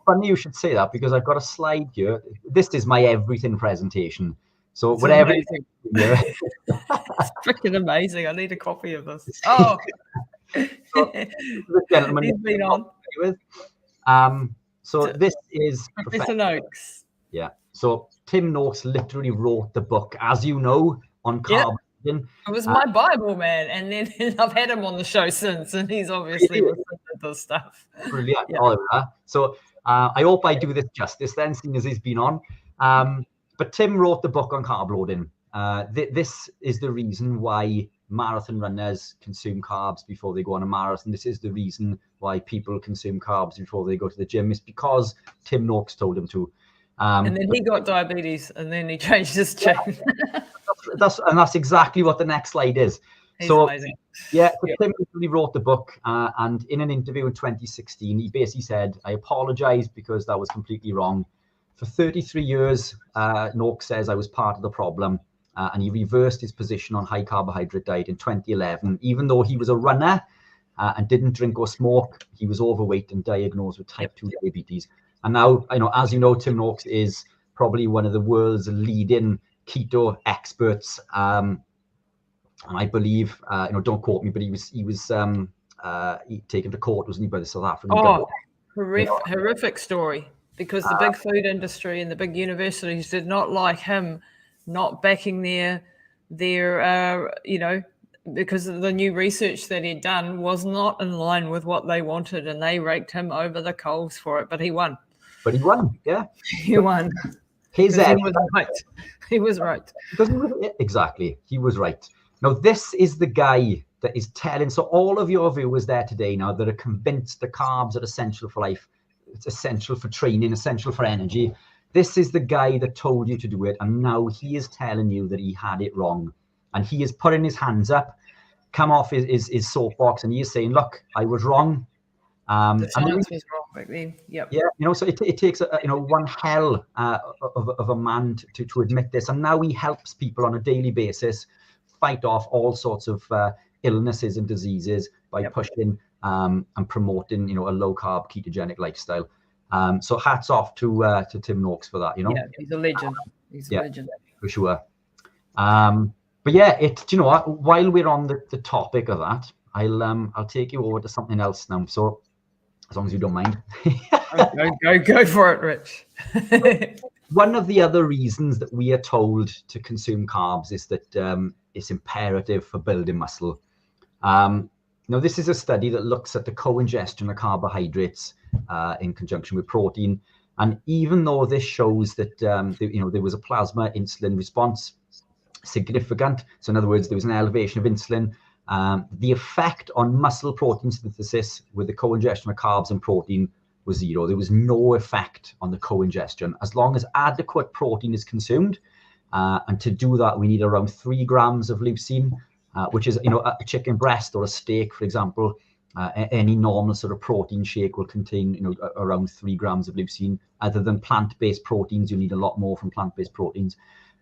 funny you should say that, because I've got a slide here. This is my everything presentation. So it's whatever. It's freaking amazing. I need a copy of this. Oh. So, the gentleman he's been on. So this is Professor Noakes. Yeah. So Tim Noakes literally wrote the book, as you know, on carb. It was my Bible, man. And then I've had him on the show since, and he's obviously listened to this stuff. Brilliant. Yeah. So I hope I do this justice then, seeing as he's been on. But Tim wrote the book on carb loading. This is the reason why marathon runners consume carbs before they go on a marathon. This is the reason why people consume carbs before they go to the gym. It's because Tim Noakes told them to. And then he got diabetes, and then he changed his chain. That's exactly what the next slide is. He's amazing. Yeah, Tim really wrote the book, and in an interview in 2016, he basically said, I apologize because that was completely wrong. For 33 years, Noakes says, I was part of the problem. And he reversed his position on high carbohydrate diet in 2011. Even though he was a runner and didn't drink or smoke, he was overweight and diagnosed with type 2 diabetes. And now, as you know, Tim Noakes is probably one of the world's leading keto experts. And I believe, don't quote me, but he was taken to court, wasn't he, by the South African government? Horrific story, because the big food industry and the big universities did not like him not backing their because of the new research that he'd done was not in line with what they wanted, and they raked him over the coals for it. But he won. Yeah. He won. He was right. He was right. Exactly. He was right. Now, this is the guy that is telling. So all of your viewers there today now that are convinced the carbs are essential for life, it's essential for training, essential for energy. This is the guy that told you to do it, and now he is telling you that he had it wrong. And he is putting his hands up, come off his soapbox, and he is saying, look, I was wrong. The science was wrong back then. Yep. Yeah, so it takes one hell of a man to admit this. And now he helps people on a daily basis fight off all sorts of illnesses and diseases by pushing and promoting, a low-carb ketogenic lifestyle. So hats off to Tim Noakes for that, Yeah, he's a legend. He's a legend. For sure. But yeah, while we're on the topic of that, I'll take you over to something else now. So as long as you don't mind. Go for it, Rich. One of the other reasons that we are told to consume carbs is that it's imperative for building muscle. Now, this is a study that looks at the co-ingestion of carbohydrates in conjunction with protein. And even though this shows that there was a plasma insulin response, significant. So in other words, there was an elevation of insulin. The effect on muscle protein synthesis with the co-ingestion of carbs and protein was zero. There was no effect on the co-ingestion as long as adequate protein is consumed. And to do that, we need around 3 grams of leucine, which is, a chicken breast or a steak, for example. Any normal sort of protein shake will contain, around 3 grams of leucine. Other than plant-based proteins, you need a lot more from plant-based proteins.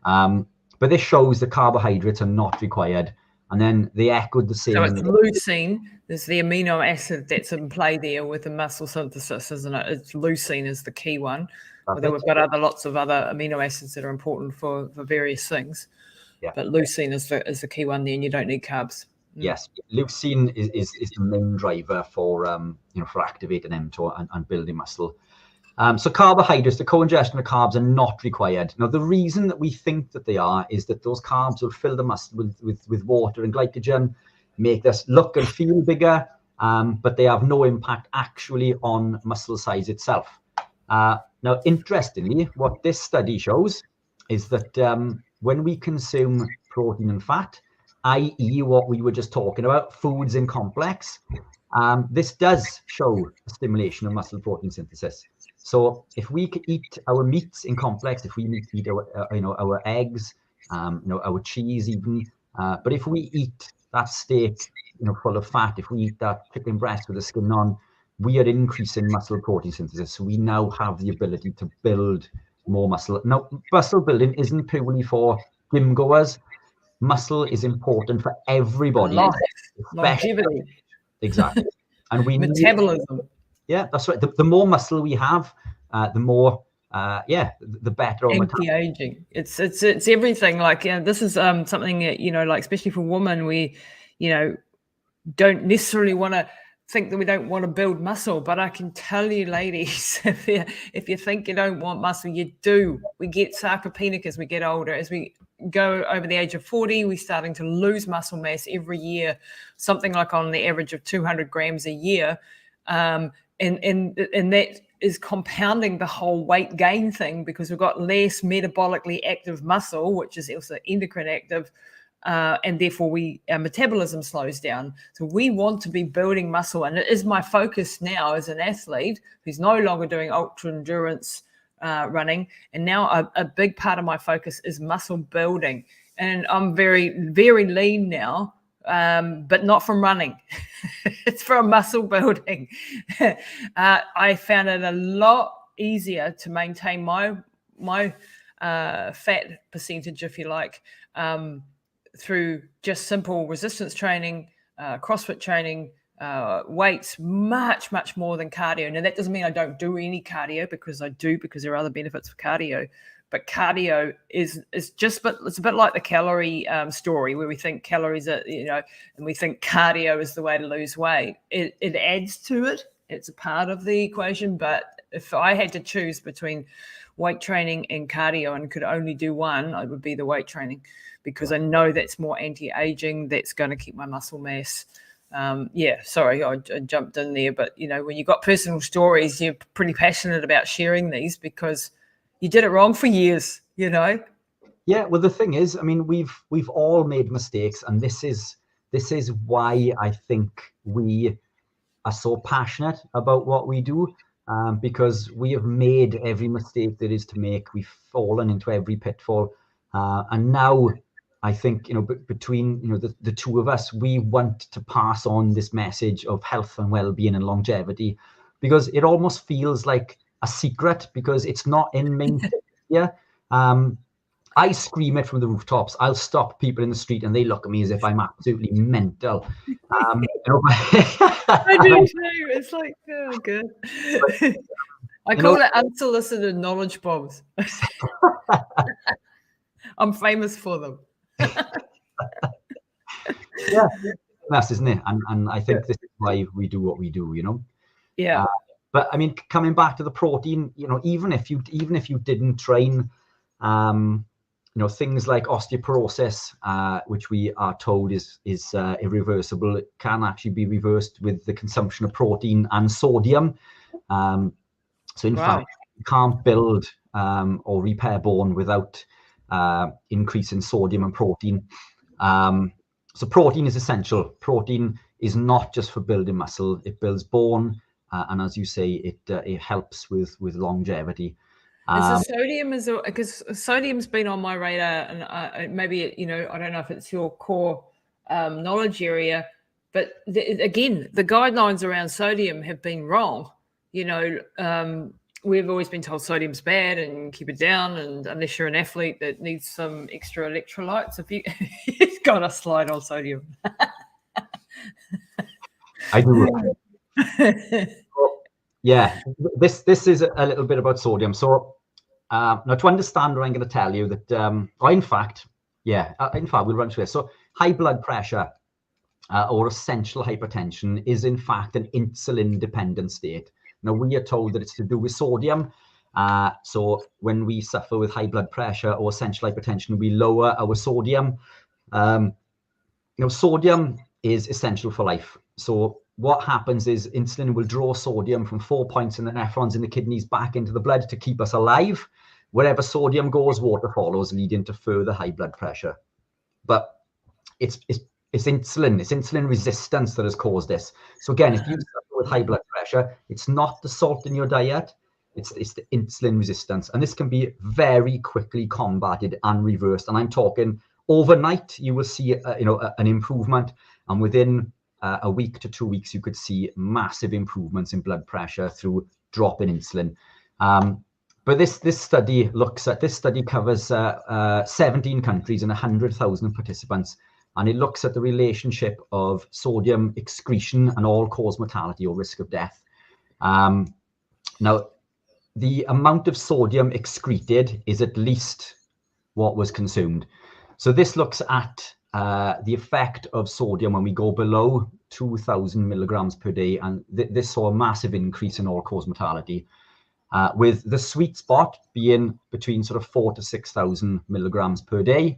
But this shows that carbohydrates are not required. And then they echoed the same. So it's leucine. There's the amino acid that's in play there with the muscle synthesis, isn't it? It's leucine is the key one. Although we've got lots of other amino acids that are important for various things. Yeah. But leucine is the key one there, and you don't need carbs. Yes, leucine is the main driver for for activating mTOR and building muscle. So carbohydrates, the co-ingestion of carbs are not required. Now, the reason that we think that they are is that those carbs will fill the muscle with water and glycogen, make us look and feel bigger, but they have no impact actually on muscle size itself. Now, interestingly, what this study shows is that when we consume protein and fat, i.e. what we were just talking about, foods in complex, this does show a stimulation of muscle protein synthesis. So if we could eat our meats in complex, if we eat our eggs, our cheese even, but if we eat that steak, full of fat, if we eat that chicken breast with the skin on, we are increasing muscle protein synthesis. So we now have the ability to build more muscle. Now, muscle building isn't purely for gym goers. Muscle is important for everybody. Longevity. Exactly. And we metabolism. Yeah, that's right. The more muscle we have, the more, the better. Anti-aging. It's everything. Like, this is something that, like, especially for women, we, don't necessarily want to think that we don't want to build muscle, but I can tell you, ladies, if you think you don't want muscle, you do. We get sarcopenic as we get older. As we go over the age of 40, we're starting to lose muscle mass every year, something like on the average of 200 grams a year. And that is compounding the whole weight gain thing, because we've got less metabolically active muscle, which is also endocrine active, and therefore our metabolism slows down. So we want to be building muscle, and it is my focus now as an athlete who's no longer doing ultra endurance running, and now a big part of my focus is muscle building. And I'm very, very lean now, but not from running. It's from muscle building. I found it a lot easier to maintain my fat percentage, if you like, through just simple resistance training, CrossFit training, weights, much more than cardio. Now, that doesn't mean I don't do any cardio, because I do, because there are other benefits of cardio. But cardio is just, but it's a bit like the calorie story, where we think calories are, and we think cardio is the way to lose weight. It adds to it. It's a part of the equation. But if I had to choose between weight training and cardio and could only do one, it would be the weight training, because I know that's more anti-aging. That's going to keep my muscle mass. Sorry, I jumped in there. But, when you've got personal stories, you're pretty passionate about sharing these, because you did it wrong for years, Yeah, well, the thing is, I mean, we've all made mistakes, and this is why I think we are so passionate about what we do, because we have made every mistake there is to make. We've fallen into every pitfall, and now I think between the two of us, we want to pass on this message of health and well-being and longevity, because it almost feels like a secret, because it's not in mainstream. Yeah, I scream it from the rooftops. I'll stop people in the street and they look at me as if I'm absolutely mental. I do too. It's like, oh, good. I call it unsolicited knowledge bombs. I'm famous for them. Yeah, that's, isn't it? And I think this is why we do what we do. Yeah. But I mean, coming back to the protein, even if you didn't train, things like osteoporosis, which we are told is irreversible, it can actually be reversed with the consumption of protein and sodium. So in fact, you can't build or repair bone without increase in sodium and protein. So protein is essential. Protein is not just for building muscle; it builds bone, and as you say, it helps with longevity. So sodium is, because sodium's been on my radar, and maybe I don't know if it's your core knowledge area, but again, the guidelines around sodium have been wrong. We've always been told sodium's bad and keep it down, and unless you're an athlete that needs some extra electrolytes, you've got a slide on sodium. I do. Yeah, this is a little bit about sodium. So now to understand what I'm going to tell you that, in fact, we'll run through this. So high blood pressure or essential hypertension is in fact an insulin dependent state. Now we are told that it's to do with sodium. So when we suffer with high blood pressure or essential hypertension, we lower our sodium. Sodium is essential for life. So what happens is insulin will draw sodium from 4 points in the nephrons in the kidneys back into the blood to keep us alive. Wherever sodium goes, water follows, leading to further high blood pressure. But it's insulin resistance that has caused this. So again, if you suffer with high blood pressure, it's not the salt in your diet, it's the insulin resistance. And this can be very quickly combated and reversed. And I'm talking overnight, you will see an improvement. And within a week to 2 weeks, you could see massive improvements in blood pressure through dropping insulin. But this study covers 17 countries and 100,000 participants, and it looks at the relationship of sodium excretion and all-cause mortality or risk of death. Now, the amount of sodium excreted is at least what was consumed. So this looks at the effect of sodium when we go below 2,000 milligrams per day, and this saw a massive increase in all-cause mortality, with the sweet spot being between sort of 4,000 to 6,000 milligrams per day.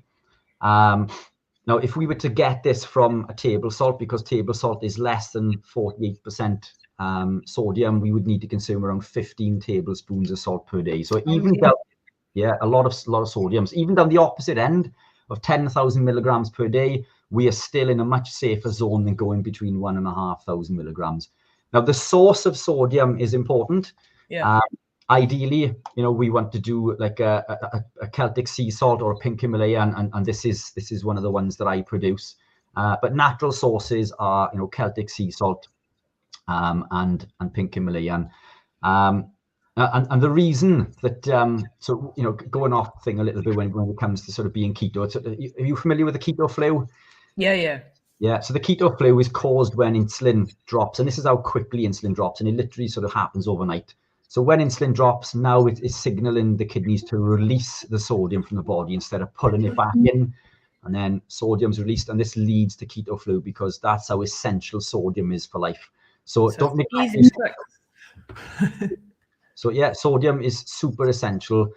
Now, if we were to get this from a table salt, because table salt is less than 48% sodium, we would need to consume around 15 tablespoons of salt per day. So even down, a lot of sodiums. Even down the opposite end of 10,000 milligrams per day, we are still in a much safer zone than going between 1,500 milligrams. Now, the source of sodium is important. Yeah. Ideally, we want to do like a Celtic sea salt or a pink Himalayan, and this is one of the ones that I produce. But natural sources are Celtic sea salt and pink Himalayan. And the reason that going off thing a little bit when it comes to sort of being keto. Are you familiar with the keto flu? Yeah. So the keto flu is caused when insulin drops, and this is how quickly insulin drops, and it literally sort of happens overnight. So when insulin drops, now it is signaling the kidneys to release the sodium from the body instead of pulling it back in, and then sodium's released, and this leads to keto flu because that's how essential sodium is for life. So don't neglect it. So yeah, sodium is super essential.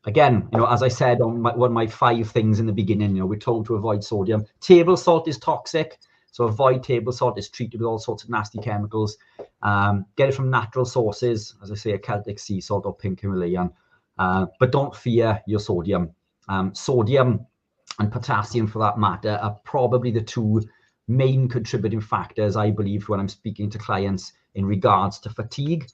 Again, as I said on one of my 5 things in the beginning, we're told to avoid sodium. Table salt is toxic. So avoid table salt. It's treated with all sorts of nasty chemicals. Get it from natural sources, as I say, a Celtic sea salt or pink Himalayan. But don't fear your sodium. Sodium and potassium, for that matter, are probably the 2 main contributing factors, I believe, when I'm speaking to clients in regards to fatigue.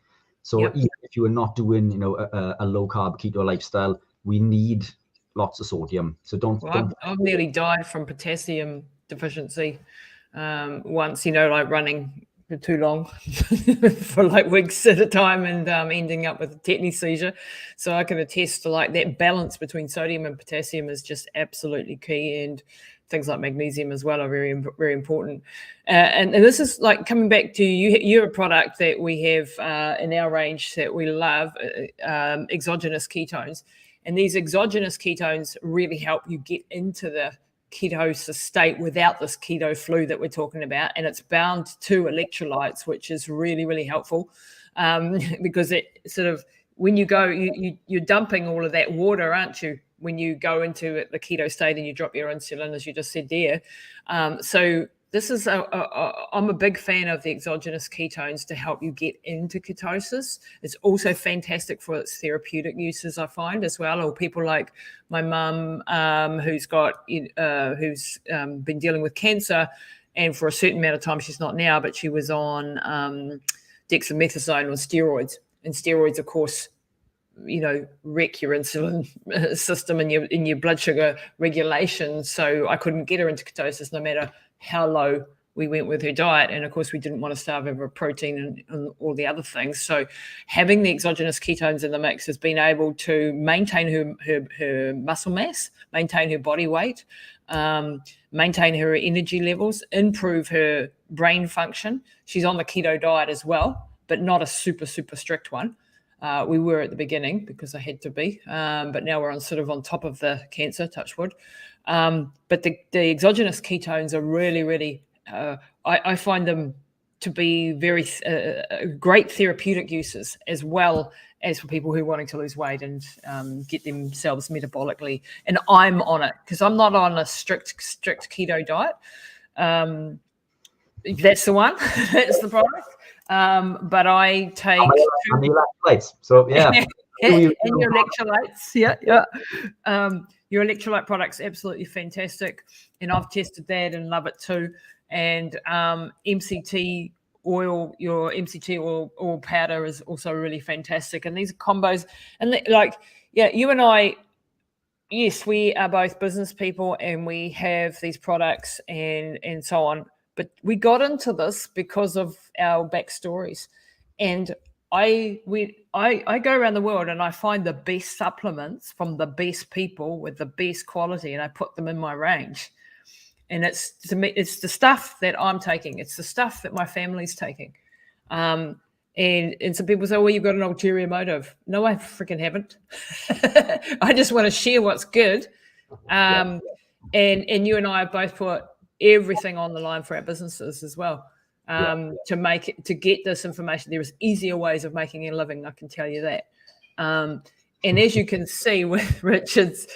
So even if you are not doing, a low carb keto lifestyle, we need lots of sodium. So don't. I've nearly died from potassium deficiency once, like running for too long for like weeks at a time and ending up with a tetany seizure. So I can attest to like that balance between sodium and potassium is just absolutely key, and things like magnesium as well are very, very important. And this is like coming back to you're a product that we have in our range that we love, exogenous ketones. And these exogenous ketones really help you get into the ketosis state without this keto flu that we're talking about. And it's bound to electrolytes, which is really, really helpful because it sort of, when you go, you're dumping all of that water, aren't you? When you go into the keto state and you drop your insulin, as you just said there. So I'm a big fan of the exogenous ketones to help you get into ketosis. It's also fantastic for its therapeutic uses, I find, as well. Or people like my mum, who's been dealing with cancer, and for a certain amount of time, she's not now, but she was on dexamethasone or steroids. And steroids, of course, wreck your insulin system and your blood sugar regulation. So I couldn't get her into ketosis no matter how low we went with her diet. And of course, we didn't want to starve over protein and all the other things. So having the exogenous ketones in the mix has been able to maintain her muscle mass, maintain her body weight, maintain her energy levels, improve her brain function. She's on the keto diet as well, but not a super, super strict one. We were at the beginning because I had to be, but now we're on top of the cancer, touch wood. But the exogenous ketones are really, really, I find them to be very great therapeutic uses, as well as for people who are wanting to lose weight and get themselves metabolically. And I'm on it because I'm not on a strict keto diet. That's the one. That's the product. But I take and the electrolytes. So yeah, and your electrolytes. Yeah. Your electrolyte product's absolutely fantastic, and I've tested that and love it too. And MCT oil, your MCT oil powder is also really fantastic. And these are combos, and you and I. Yes, we are both business people, and we have these products and so on. But we got into this because of our backstories, and I go around the world and I find the best supplements from the best people with the best quality, and I put them in my range. And to me, it's the stuff that I'm taking. It's the stuff that my family's taking. And some people say, well, you've got an ulterior motive. No, I freaking haven't. I just want to share what's good. And you and I have both put everything on the line for our businesses as well. To get this information. There is easier ways of making a living, I can tell you that. And as you can see with Richard's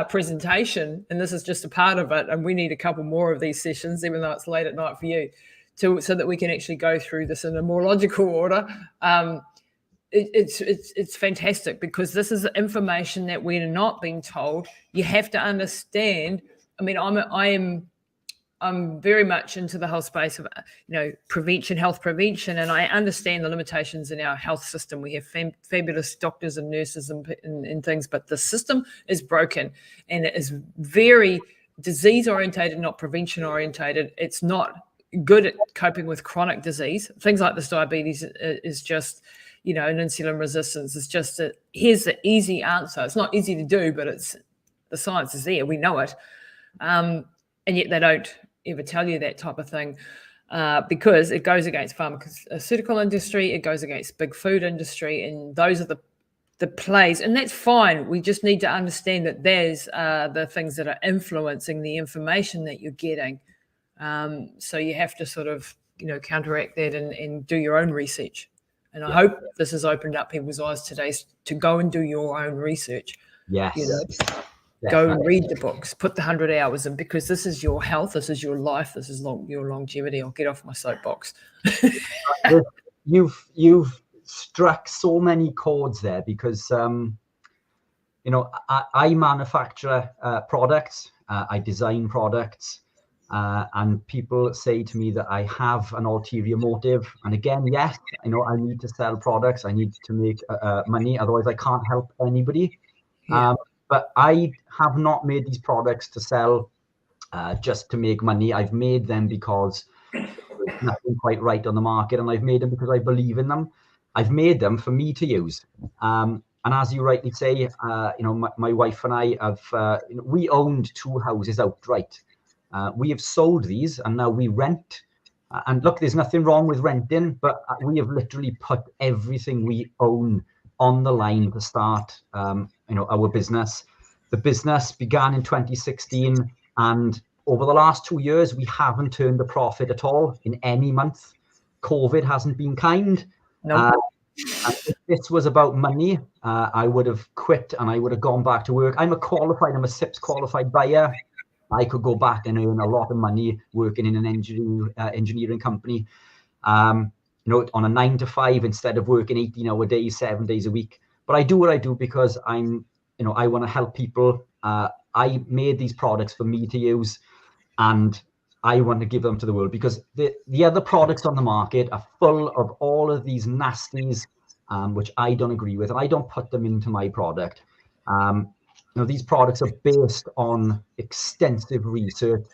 presentation, and this is just a part of it, and we need a couple more of these sessions, even though it's late at night for you, so that we can actually go through this in a more logical order. It's fantastic, because this is information that we're not being told. You have to understand. I mean, I'm very much into the whole space of, prevention, health prevention, and I understand the limitations in our health system. We have fabulous doctors and nurses and things, but the system is broken, and it is very disease orientated, not prevention orientated. It's not good at coping with chronic disease. Things like this diabetes is just, an insulin resistance is just here's the easy answer. It's not easy to do, but the science is there. We know it. And yet they don't ever tell you that type of thing, because it goes against pharmaceutical industry, it goes against big food industry, and those are the plays, and that's fine. We just need to understand that there's the things that are influencing the information that you're getting. So you have to sort of, counteract that and do your own research. And I hope this has opened up people's eyes today to go and do your own research. Yes. Go and read the books, put the 100 hours in, because this is your health, this is your life, this is your longevity. I'll get off my soapbox. You've struck so many chords there, because I manufacture products, I design products, and people say to me that I have an ulterior motive. And again, yes, I need to sell products, I need to make money, otherwise I can't help anybody. But I have not made these products to sell just to make money. I've made them because there's nothing quite right on the market, and I've made them because I believe in them. I've made them for me to use. And as you rightly say, my wife and I have, we owned 2 houses outright. We have sold these, and now we rent. And look, there's nothing wrong with renting, but we have literally put everything we own on the line to start our business. The business began in 2016, and over the last 2 years we haven't turned a profit at all in any month. COVID hasn't been kind. No. And if this was about money, I would have quit and I would have gone back to work. I'm a SIPS qualified buyer. I could go back and earn a lot of money working in an engineering company, on a 9 to 5 instead of working 18-hour days, 7 days a week. But I do what I do because I want to help people. I made these products for me to use, and I want to give them to the world, because the other products on the market are full of all of these nasties, which I don't agree with, and I don't put them into my product. These products are based on extensive research.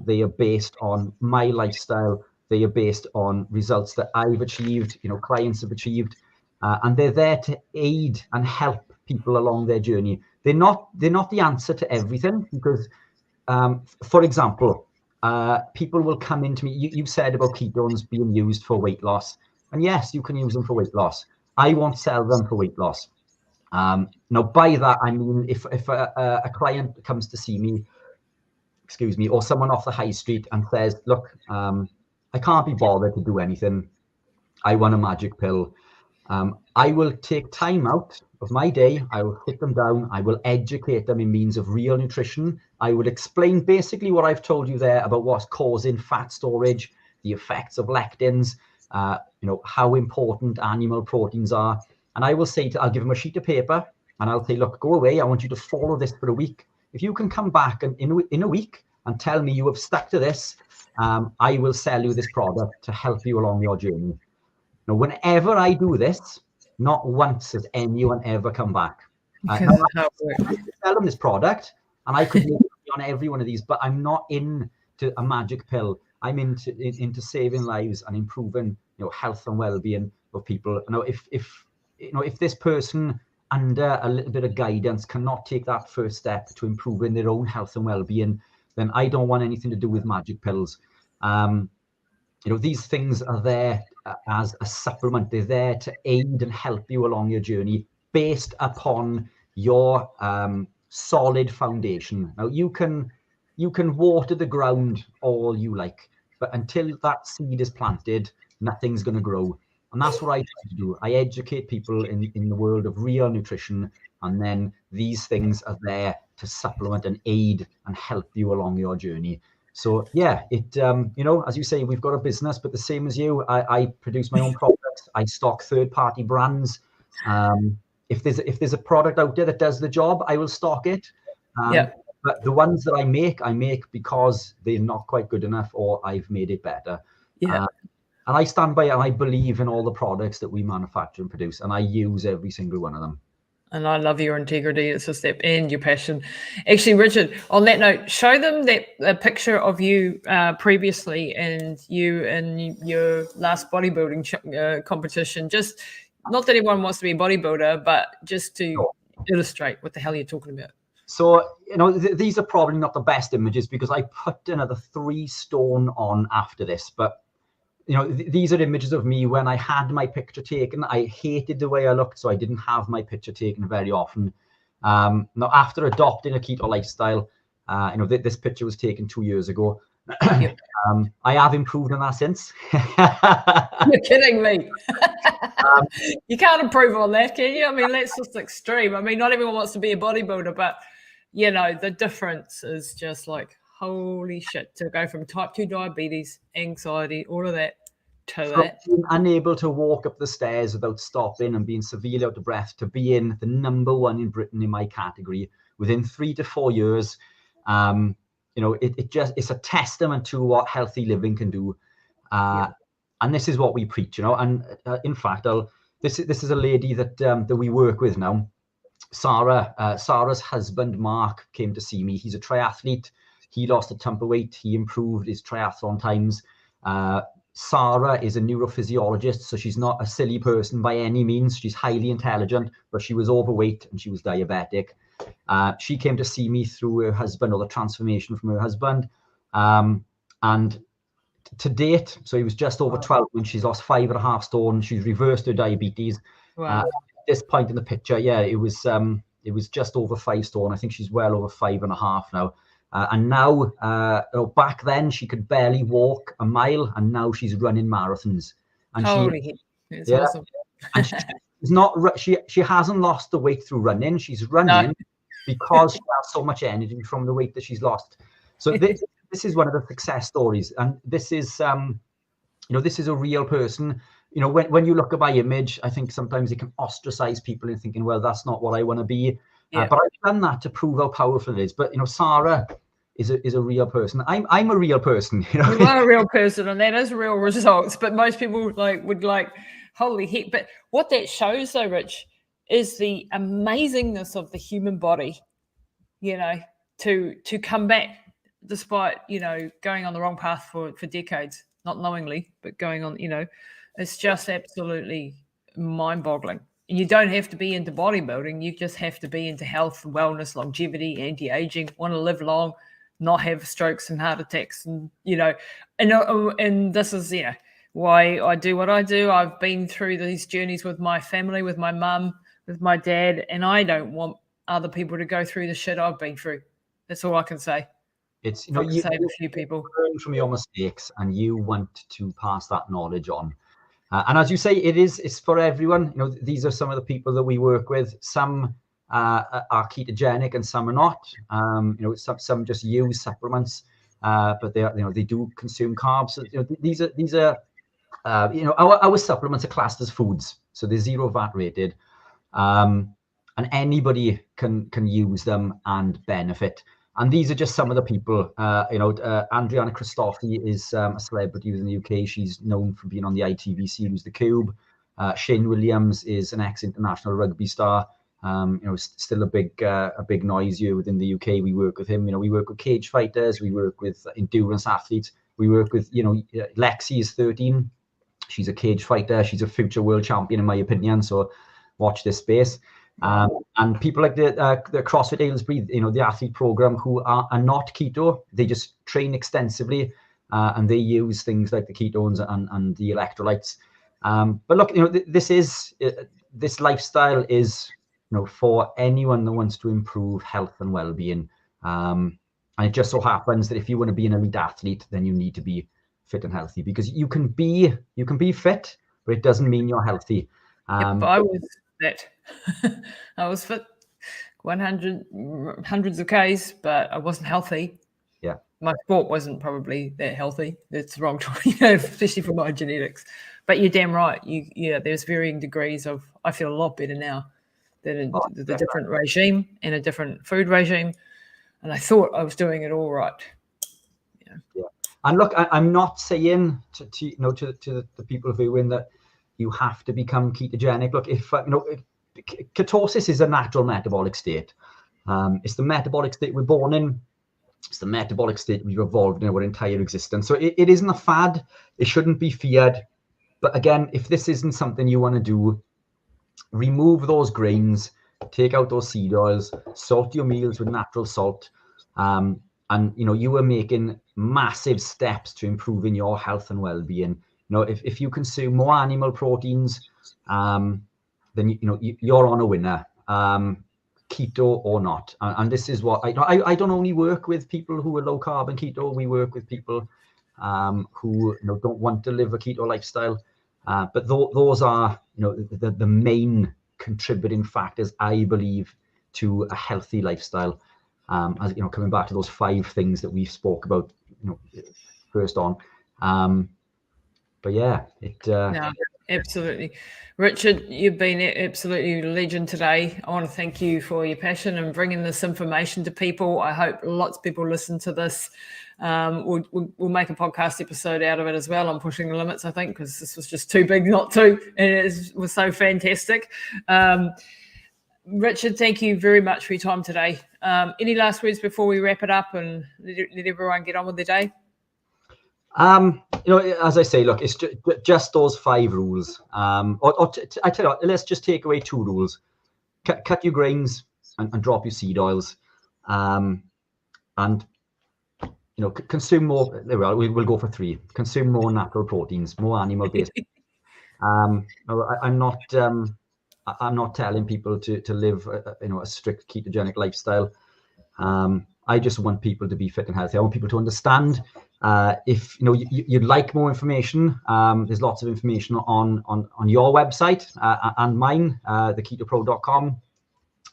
They are based on my lifestyle. They are based on results that I've achieved, clients have achieved, and they're there to aid and help people along their journey. They're not the answer to everything, because, for example, people will come into me. You said about ketones being used for weight loss, and yes, you can use them for weight loss. I won't sell them for weight loss. Now, by that, I mean, if a client comes to see me, or someone off the high street and says, look, I can't be bothered to do anything, I want a magic pill, I will take time out of my day. I will sit them down. I will educate them in means of real nutrition. I will explain basically what I've told you there about what's causing fat storage, the effects of lectins, how important animal proteins are. And I will say, I'll give them a sheet of paper and I'll say, look, go away. I want you to follow this for a week. If you can come back in a week and tell me you have stuck to this, I will sell you this product to help you along your journey. Now, whenever I do this, not once has anyone ever come back. I sell them this product, and I could make money on every one of these, but I'm not into a magic pill. I'm into saving lives and improving, health and well-being of people. If this person, under a little bit of guidance, cannot take that first step to improving their own health and well-being, then I don't want anything to do with magic pills. These things are there as a supplement. They're there to aid and help you along your journey based upon your solid foundation. Now, you can water the ground all you like, but until that seed is planted, nothing's going to grow. And that's what I try to do. I educate people in the world of real nutrition, and then these things are there to supplement and aid and help you along your journey. So yeah, as you say, we've got a business, but the same as you, I produce my own products. I stock third-party brands. If there's a product out there that does the job, I will stock it. But the ones that I make because they're not quite good enough, or I've made it better. And I stand by it, and I believe in all the products that we manufacture and produce, and I use every single one of them. And I love your integrity. It's a step, and your passion. Actually, Richard, on that note, show them a picture of you previously and you in your last bodybuilding competition. Just not that anyone wants to be a bodybuilder, but just to illustrate what the hell you're talking about. So, these are probably not the best images, because I put another 3 stone on after this, but these are images of me when I had my picture taken. I hated the way I looked, so I didn't have my picture taken very often. Now, after adopting a keto lifestyle, this picture was taken 2 years ago. I have improved on that since. You're kidding me. You can't improve on that, can you? I mean, that's just extreme. I mean, not everyone wants to be a bodybuilder, but, the difference is just like, holy shit, to go from type 2 diabetes, anxiety, all of that, to that. Being unable to walk up the stairs without stopping and being severely out of breath, to being the #1 in Britain in my category within 3 to 4 years. It's a testament to what healthy living can do. And this is what we preach, and in fact, this is a lady that we work with now. Sarah's husband, Mark, came to see me. He's a triathlete. He lost a ton of weight. He improved his triathlon times. Sarah is a neurophysiologist, so she's not a silly person by any means. She's highly intelligent, but she was overweight and she was diabetic. She came to see me through her husband, or the transformation from her husband. And to date, so he was just over 12 when she's lost 5.5 stone. She's reversed her diabetes. Wow. At this point in the picture, it was just over 5 stone. I think she's well over 5.5 now. And now, back then she could barely walk a mile, and now she's running marathons. And that's awesome. And she hasn't lost the weight through running. She's running because she has so much energy from the weight that she's lost. So this is one of the success stories, and this is this is a real person. When you look at my image, I think sometimes it can ostracize people in thinking, well, that's not what I want to be. Yeah. But I've done that to prove how powerful it is. But Sarah is a real person. I'm a real person. You are a real person, and that is real results. But most people would holy heck. But what that shows, though, Rich, is the amazingness of the human body. To come back despite going on the wrong path for decades, not knowingly, but going on. It's just absolutely mind-boggling. And you don't have to be into bodybuilding. You just have to be into health, wellness, longevity, anti-aging, want to live long, not have strokes and heart attacks. And, and this is, why I do what I do. I've been through these journeys with my family, with my mum, with my dad, and I don't want other people to go through the shit I've been through. That's all I can say. It's, you save a few people. Learn from your mistakes, and you want to pass that knowledge on. And as you say, it's for everyone. These are some of the people that we work with. Some are ketogenic and some are not. Some just use supplements, but they do consume carbs. These are our supplements are classed as foods, so they're 0 VAT rated, and anybody can use them and benefit. And these are just some of the people. Andriana Christofi is a celebrity within the UK. She's known for being on the ITV series The Cube. Shane Williams is an ex-international rugby star. Still a big noise here within the UK. We work with him. We work with cage fighters. We work with endurance athletes. We work with Lexi is 13. She's a cage fighter. She's a future world champion, in my opinion. So watch this space. And people like the CrossFit Aylesbury, the athlete program, who are not keto. They just train extensively, and they use things like the ketones and the electrolytes. But look, this lifestyle is for anyone that wants to improve health and well-being. And it just so happens that if you want to be an elite athlete, then you need to be fit and healthy, because you can be fit, but it doesn't mean you're healthy. But I was fit. I was fit, hundreds of Ks, but I wasn't healthy. Yeah, my sport wasn't probably that healthy. That's the wrong choice, especially for my genetics. But you're damn right. There's varying degrees of. I feel a lot better now than the different regime and a different food regime, and I thought I was doing it all right. Yeah. And look, I'm not saying to the people viewing that you have to become ketogenic. Look, if ketosis is a natural metabolic state. It's the metabolic state we're born in. It's the metabolic state we've evolved in our entire existence. So it isn't a fad. It shouldn't be feared. But again, if this isn't something you want to do, remove those grains, take out those seed oils, salt your meals with natural salt. And you are making massive steps to improving your health and well-being. If you consume more animal proteins, then you're on a winner, keto or not. And this is what I don't only work with people who are low carb and keto. We work with people who don't want to live a keto lifestyle. But those are the main contributing factors, I believe, to a healthy lifestyle. As coming back to those 5 things that we spoke about, first on. But yeah, No, absolutely. Richard, you've been absolutely a legend today. I want to thank you for your passion and bringing this information to people. I hope lots of people listen to this. We'll make a podcast episode out of it as well. I'm pushing the limits, I think, because this was just too big not to, and it was so fantastic. Richard, thank you very much for your time today. Any last words before we wrap it up and let everyone get on with their day? As I say, look, it's just those 5 rules. I tell you what, let's just take away 2 rules. Cut your grains and drop your seed oils. And consume more. We'll go for 3. Consume more natural proteins, more animal-based. I'm not telling people to live a strict ketogenic lifestyle. I just want people to be fit and healthy. I want people to understand. If you'd like more information, there's lots of information on your website and mine, theketopro.com.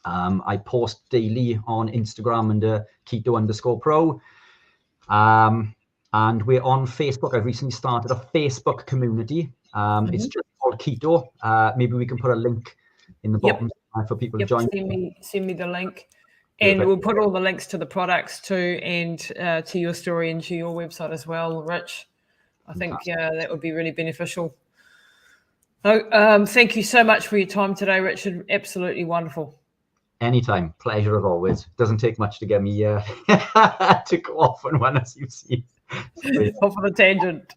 I post daily on Instagram under keto_pro. And we're on Facebook. I've recently started a Facebook community. It's just called Keto. Maybe we can put a link in the bottom for people to join. Send me the link. And we'll put all the links to the products too, and to your story and to your website as well, Rich. I think that would be really beneficial. Thank you so much for your time today, Richard. Absolutely wonderful. Anytime. Pleasure as always. Doesn't take much to get me to go off on one, as you see. Off on a tangent.